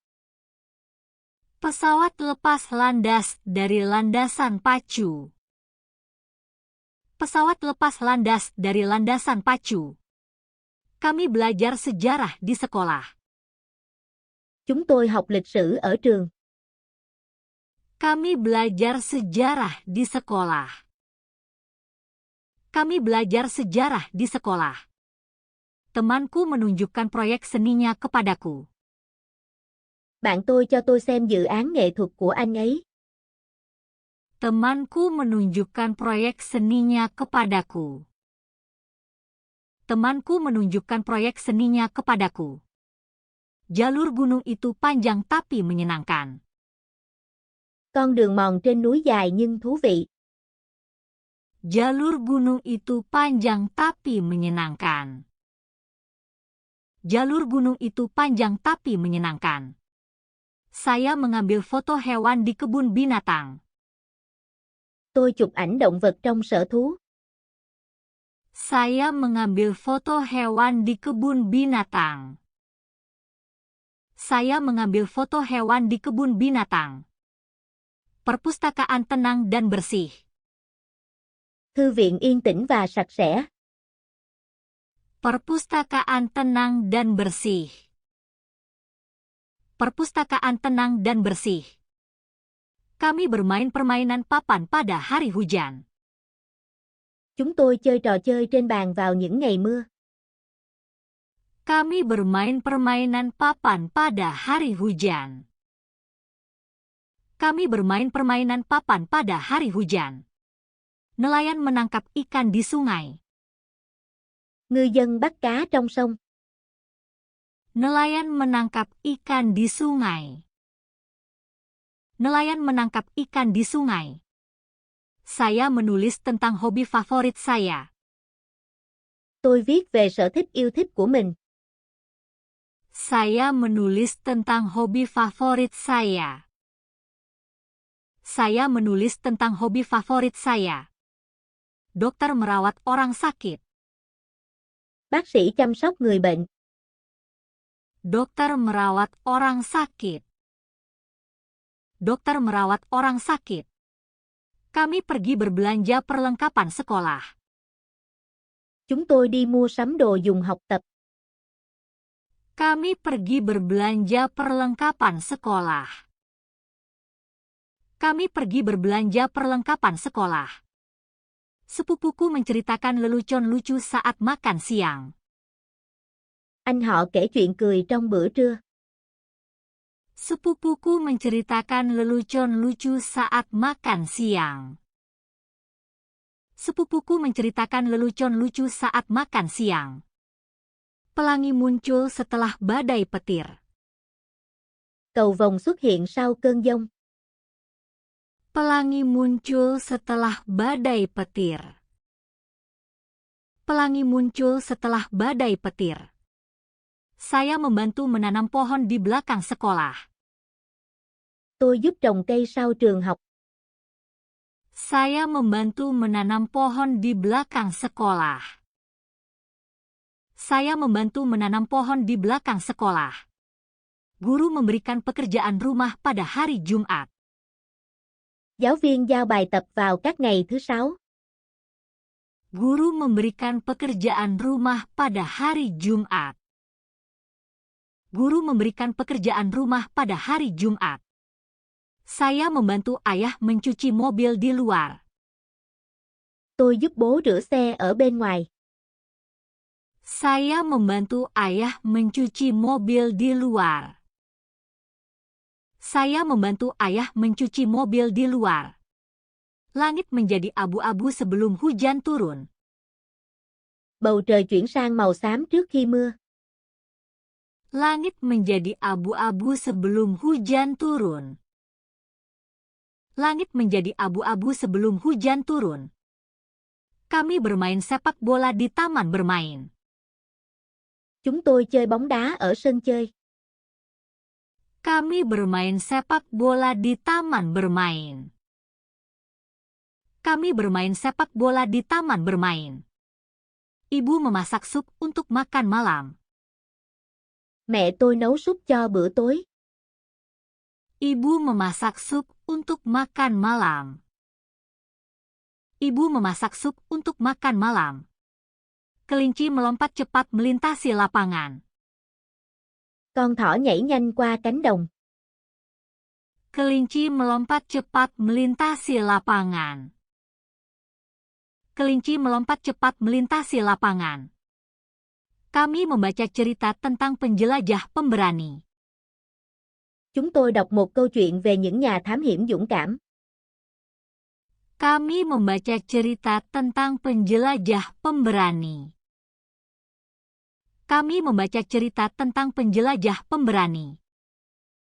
Pesawat lepas landas dari landasan pacu. Pesawat lepas landas dari landasan pacu. Kami belajar sejarah di sekolah. Chúng tôi học lịch sử ở trường. Kami belajar sejarah di sekolah. Kami belajar sejarah di sekolah. Temanku menunjukkan proyek seninya kepadaku. Bạn tôi cho tôi xem dự án nghệ thuật của anh ấy. Temanku menunjukkan proyek seninya kepadaku. Temanku menunjukkan proyek seninya kepadaku. Jalur gunung itu panjang tapi menyenangkan. Con đường mòn trên núi dài nhưng thú vị. Jalur gunung itu panjang tapi menyenangkan. Jalur gunung itu panjang tapi menyenangkan. Saya mengambil foto hewan di kebun binatang. Tôi chụp ảnh động vật trong sở thú. Saya mengambil foto hewan di kebun binatang. Saya mengambil foto hewan di kebun binatang. Perpustakaan tenang dan bersih. Thư viện yên tĩnh và sạch sẽ. Perpustakaan tenang dan bersih. Perpustakaan tenang dan bersih. Kami bermain permainan papan pada hari hujan. Chúng tôi chơi trò chơi trên bàn vào những ngày mưa. Kami bermain permainan papan pada hari hujan. Kami bermain permainan papan pada hari hujan. Nelayan menangkap ikan di sungai. Ngư dân bắt cá trong sông. Nelayan menangkap ikan di sungai. Nelayan menangkap ikan di sungai. Saya menulis tentang hobi favorit saya. Tôi viết về sở thích yêu thích của mình. Saya menulis tentang hobi favorit saya. Saya menulis tentang hobi favorit saya. Dokter merawat orang sakit. Bác sĩ chăm sóc người bệnh. Dokter merawat orang sakit. Dokter merawat orang sakit. Kami pergi berbelanja perlengkapan sekolah. Chúng tôi đi mua sắm đồ dùng học tập. Kami pergi berbelanja perlengkapan sekolah. Kami pergi berbelanja perlengkapan sekolah. Sepupuku menceritakan lelucon lucu saat makan siang. Anh họ kể chuyện cười trong bữa trưa. Sepupuku menceritakan lelucon lucu saat makan siang. Sepupuku menceritakan lelucon lucu saat makan siang. Pelangi muncul setelah badai petir. Cầu vồng xuất hiện sau cơn giông. Pelangi muncul setelah badai petir. Pelangi muncul setelah badai petir. Saya membantu menanam pohon di belakang sekolah. Tôi giúp trồng cây sau trường học. Saya membantu menanam pohon di belakang sekolah. Saya membantu menanam pohon di belakang sekolah. Guru memberikan pekerjaan rumah pada hari Jumat. Giáo viên giao bài tập vào các ngày thứ Sáu. Guru memberikan pekerjaan rumah pada hari Jumat. Guru memberikan pekerjaan rumah pada hari Jumat. Saya membantu ayah mencuci mobil di luar. Tôi giúp bố rửa xe ở bên ngoài. Saya membantu ayah mencuci mobil di luar. Saya membantu ayah mencuci mobil di luar. Langit menjadi abu-abu sebelum hujan turun. Bầu trời chuyển sang màu xám trước khi mưa. Langit menjadi abu-abu sebelum hujan turun. Langit menjadi abu-abu sebelum hujan turun. Kami bermain sepak bola di taman bermain. Chúng tôi chơi bóng đá ở sân chơi. Kami bermain sepak bola di taman bermain. Kami bermain sepak bola di taman bermain. Ibu memasak sup untuk makan malam. Mẹ tôi nấu súp cho bữa tối. Ibu memasak sup untuk makan malam. Ibu memasak sup untuk makan malam. Kelinci melompat cepat melintasi lapangan. Con thỏ nhảy nhanh qua cánh đồng. Kelinci melompat cepat melintasi lapangan. Kelinci melompat cepat melintasi lapangan. Kami membaca cerita tentang penjelajah pemberani. Chúng tôi đọc một câu chuyện về những nhà thám hiểm dũng cảm. Kami membaca cerita tentang penjelajah pemberani. Kami membaca cerita tentang penjelajah pemberani.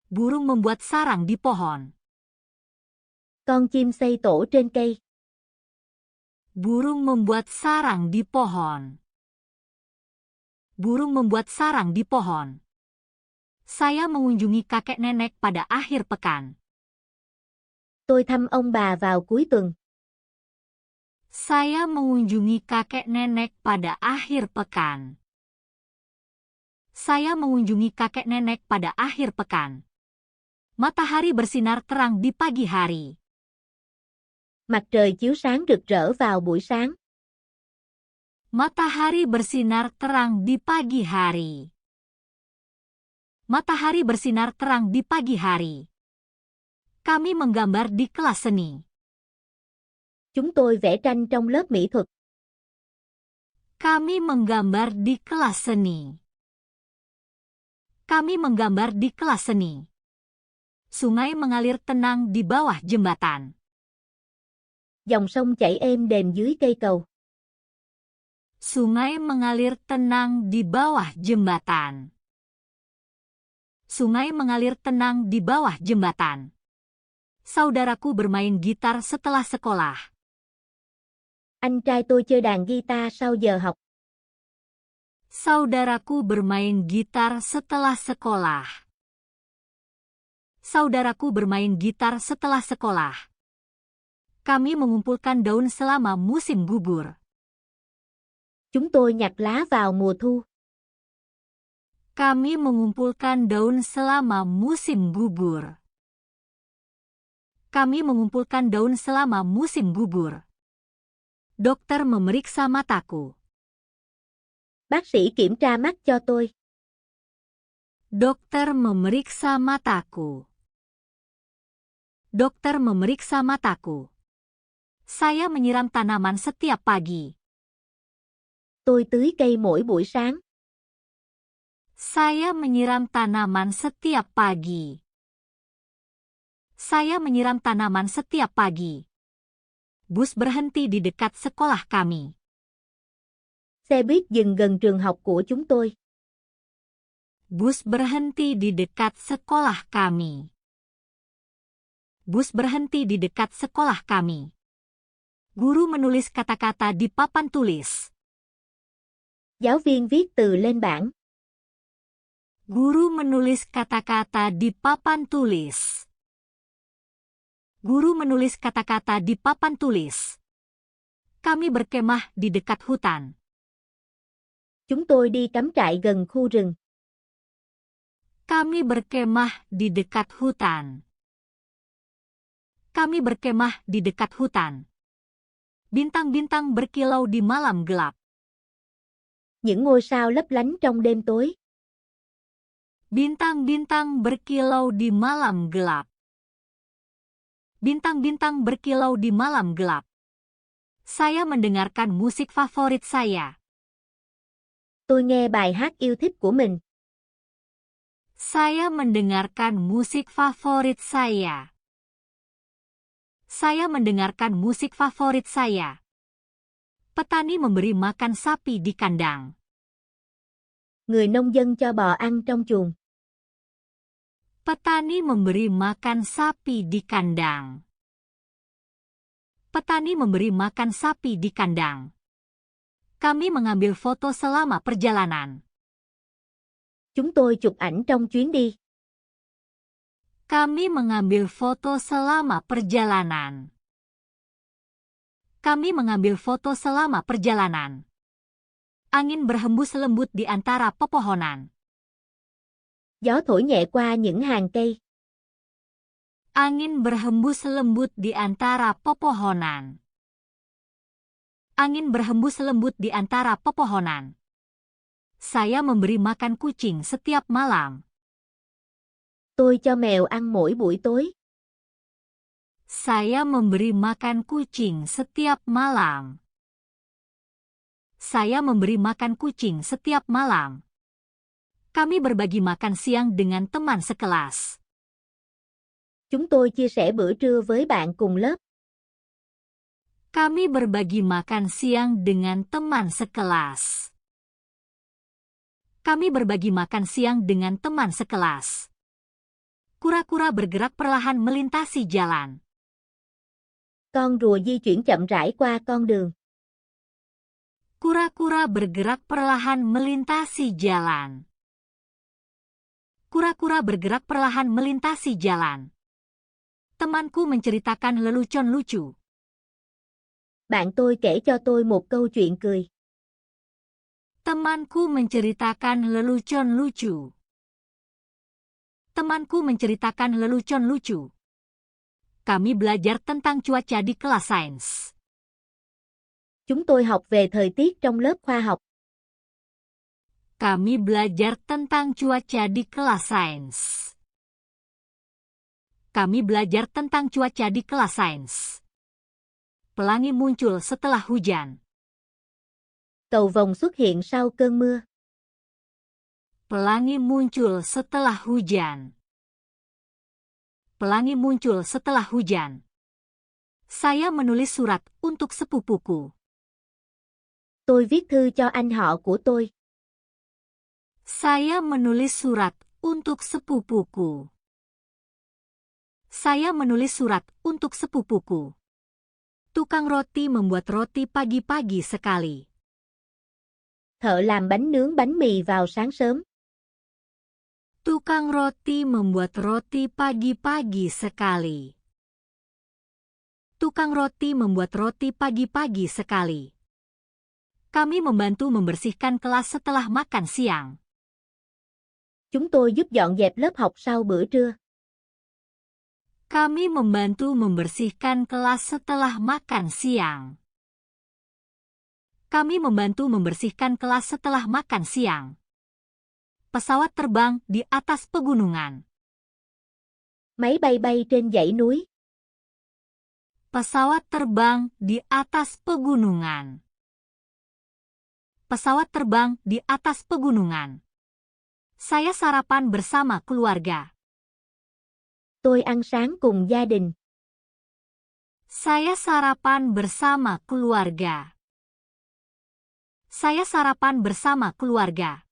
Burung membuat sarang di pohon. Con chim xây tổ trên cây. Burung membuat sarang di pohon. Burung membuat sarang di pohon. Saya mengunjungi kakek nenek pada akhir pekan. Tôi thăm ông bà vào cuối tuần. Saya mengunjungi kakek nenek pada akhir pekan. Saya mengunjungi kakek nenek pada akhir pekan. Matahari bersinar terang di pagi hari. Mặt trời chiếu sáng rực rỡ vào buổi sáng. Matahari bersinar terang di pagi hari. Matahari bersinar terang di pagi hari. Kami menggambar di kelas seni. Chúng tôi vẽ tranh trong lớp mỹ thuật. Kami menggambar di kelas seni. Kami menggambar di kelas seni. Sungai mengalir tenang di bawah jembatan. Dòng sông chảy êm đềm dưới cây cầu. Sungai mengalir tenang di bawah jembatan. Sungai mengalir tenang di bawah jembatan. Saudaraku bermain gitar setelah sekolah. Anh trai tôi chơi đàn guitar sau giờ học. Saudaraku bermain gitar setelah sekolah. Saudaraku bermain gitar setelah sekolah. Kami mengumpulkan daun selama musim gugur. Chúng tôi nhặt lá vào mùa thu. Kami mengumpulkan daun selama musim gugur. Kami mengumpulkan daun selama musim gugur. Dokter memeriksa mataku. Bác sĩ kiểm tra mắt cho tôi. Dokter memeriksa mataku. Dokter memeriksa mataku. Saya menyiram tanaman setiap pagi. Tôi tưới cây mỗi buổi sáng. Saya menyiram tanaman setiap pagi. Saya menyiram tanaman setiap pagi. Bus berhenti di dekat sekolah kami. Xe buýt dừng gần trường học của chúng tôi. Bus berhenti di dekat sekolah kami. Bus berhenti di dekat sekolah kami. Guru menulis kata-kata di papan tulis. Giáo viên viết từ lên bảng. Guru menulis kata-kata di papan tulis. Guru menulis kata-kata di papan tulis. Kami berkemah di dekat hutan. Chúng tôi đi cắm trại gần khu rừng. Kami berkemah di dekat hutan. Kami berkemah di dekat hutan. Bintang-bintang berkilau di malam gelap. Những ngôi sao lấp lánh trong đêm tối. Bintang-bintang berkilau di malam gelap. Bintang-bintang berkilau di malam gelap. Saya mendengarkan musik favorit saya. Tôi nghe bài hát yêu thích của mình. Saya mendengarkan musik favorit saya. Saya mendengarkan musik favorit saya. Petani memberi makan sapi di kandang. Người nông dân cho bò ăn trong chuồng. Petani memberi makan sapi di kandang. Petani memberi makan sapi di kandang. Kami mengambil foto selama perjalanan. Chúng tôi chụp ảnh trong chuyến đi. Kami mengambil foto selama perjalanan. Kami mengambil foto selama perjalanan. Angin berhembus lembut di antara pepohonan. Gió thổi nhẹ qua những hàng cây. Angin berhembus lembut di antara pepohonan. Angin berhembus lembut di antara pepohonan. Saya memberi makan kucing setiap malam. Tôi cho mèo ăn mỗi buổi tối. Saya memberi makan kucing setiap malam. Saya memberi makan kucing setiap malam. Kami berbagi makan siang dengan teman sekelas. Chúng tôi chia sẻ bữa trưa với bạn cùng lớp. Kami berbagi makan siang dengan teman sekelas. Kami berbagi makan siang dengan teman sekelas. Kura-kura bergerak perlahan melintasi jalan. Con rùa di chuyển chậm rãi qua con đường. Kura-kura bergerak perlahan melintasi jalan. Kura-kura bergerak perlahan melintasi jalan. Temanku menceritakan lelucon lucu. Bạn tôi kể cho tôi một câu chuyện cười. Temanku menceritakan lelucon lucu. Temanku menceritakan lelucon lucu. Kami belajar tentang cuaca di kelas sains. Chúng tôi học về thời tiết trong lớp khoa học. Kami belajar tentang cuaca di kelas sains. Kami belajar tentang cuaca di kelas sains. Pelangi muncul setelah hujan. Cầu vồng xuất hiện sau cơn mưa. Pelangi muncul setelah hujan. Pelangi muncul setelah hujan. Saya menulis surat untuk sepupuku. Tôi viết thư cho anh họ của tôi. Saya menulis surat untuk sepupuku. Saya menulis surat untuk sepupuku. Tukang roti membuat roti pagi-pagi sekali. Thợ làm bánh nướng bánh mì vào sáng sớm. Tukang roti membuat roti pagi-pagi sekali. Tukang roti membuat roti pagi-pagi sekali. Kami membantu membersihkan kelas setelah makan siang. Chúng tôi giúp dọn dẹp lớp học sau bữa trưa. Kami membantu membersihkan kelas setelah makan siang. Kami membantu membersihkan kelas setelah makan siang. Pesawat terbang di atas pegunungan. Máy bay bay trên dãy núi. Pesawat terbang di atas pegunungan. Pesawat terbang di atas pegunungan. Saya sarapan bersama keluarga. Tôi ăn sáng cùng gia đình. Saya sarapan bersama keluarga. Saya sarapan bersama keluarga.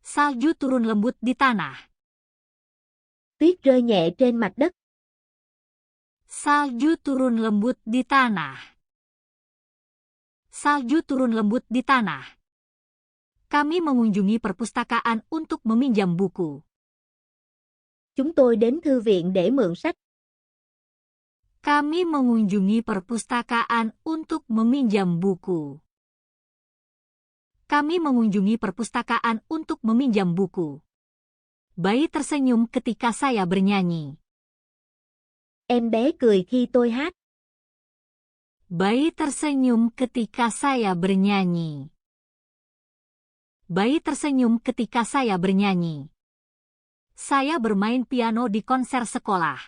Salju turun lembut di tanah. Tuyết rơi nhẹ trên mặt đất. Salju turun lembut di tanah. Salju turun lembut di tanah. Kami mengunjungi perpustakaan untuk meminjam buku. Chúng tôi đến thư viện để mượn sách. Kami mengunjungi perpustakaan untuk meminjam buku. Kami mengunjungi perpustakaan untuk meminjam buku. Bayi tersenyum ketika saya bernyanyi. Em bé cười khi tôi hát. Bayi tersenyum ketika saya bernyanyi. Bayi tersenyum ketika saya bernyanyi. Saya bermain piano di konser sekolah.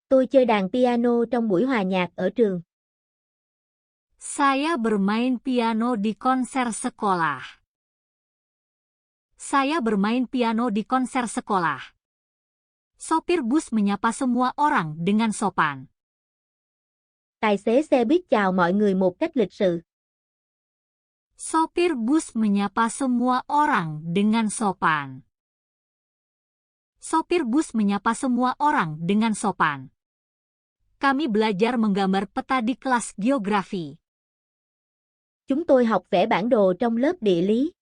Tôi chơi đàn piano trong buổi hòa nhạc ở trường. Saya bermain piano di konser sekolah. Saya bermain piano di konser sekolah. Sopir bus menyapa semua orang dengan sopan. Tài xế xe buýt chào mọi người một cách lịch sự. Sopir bus menyapa semua orang dengan sopan. Sopir bus menyapa semua orang dengan sopan. Kami belajar menggambar peta di kelas geografi. Chúng tôi học vẽ bản đồ trong lớp địa lý.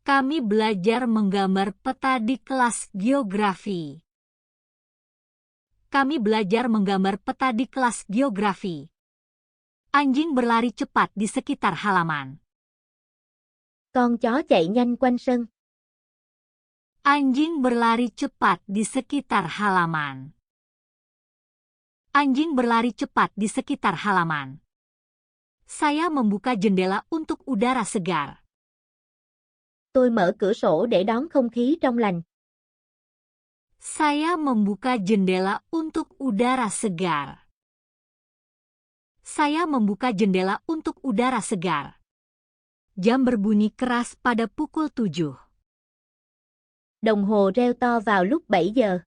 Kami belajar menggambar peta di kelas geografi. Kami belajar menggambar peta di kelas geografi. Anjing berlari cepat di sekitar halaman. Con chó chạy nhanh quanh sân. Anjing berlari cepat di sekitar halaman. Anjing berlari cepat di sekitar halaman. Saya membuka jendela untuk udara segar. Tôi mở cửa sổ để đón không khí trong lành. Saya membuka jendela untuk udara segar. Saya membuka jendela untuk udara segar. Jam berbunyi keras pada pukul 7. Đồng hồ reo to vào lúc 7 giờ.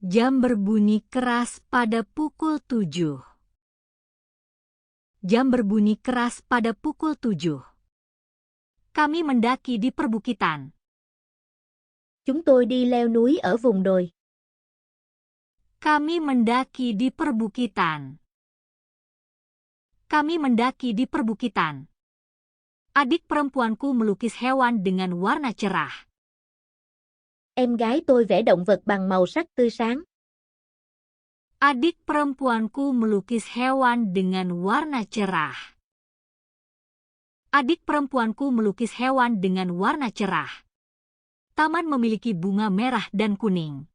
Jam berbunyi keras pada pukul 7. Jam berbunyi keras pada pukul 7. Kami mendaki di perbukitan. Chúng tôi đi leo núi ở vùng đồi. Kami mendaki di perbukitan. Kami mendaki di perbukitan. Adik perempuanku melukis hewan dengan warna cerah. Em gái tôi vẽ động vật bằng màu sắc tươi sáng. Adik perempuanku melukis hewan dengan warna cerah. Adik perempuanku melukis hewan dengan warna cerah. Taman memiliki bunga merah dan kuning.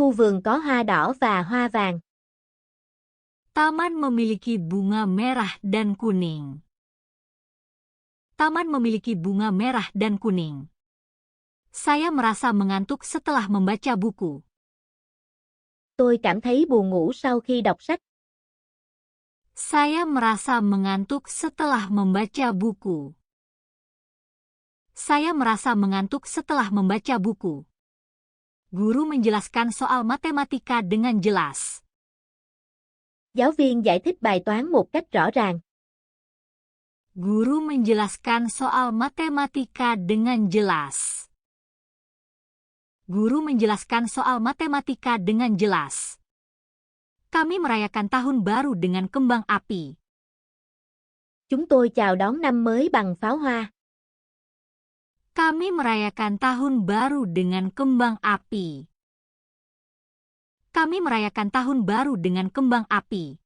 Khu vườn có hoa đỏ và hoa vàng. Taman memiliki bunga merah dan kuning. Taman memiliki bunga merah dan kuning. Saya merasa mengantuk setelah membaca buku. Tôi cảm thấy buồn ngủ sau khi đọc sách. Saya merasa mengantuk setelah membaca buku. Saya merasa mengantuk setelah membaca buku. Guru menjelaskan soal matematika dengan jelas. Giáo viên giải thích bài toán một cách rõ ràng. Guru menjelaskan soal matematika dengan jelas. Guru menjelaskan soal matematika dengan jelas. Kami merayakan tahun baru dengan kembang api. Chúng tôi chào đón năm mới bằng pháo hoa. Kami merayakan tahun baru dengan kembang api. Kami merayakan tahun baru dengan kembang api.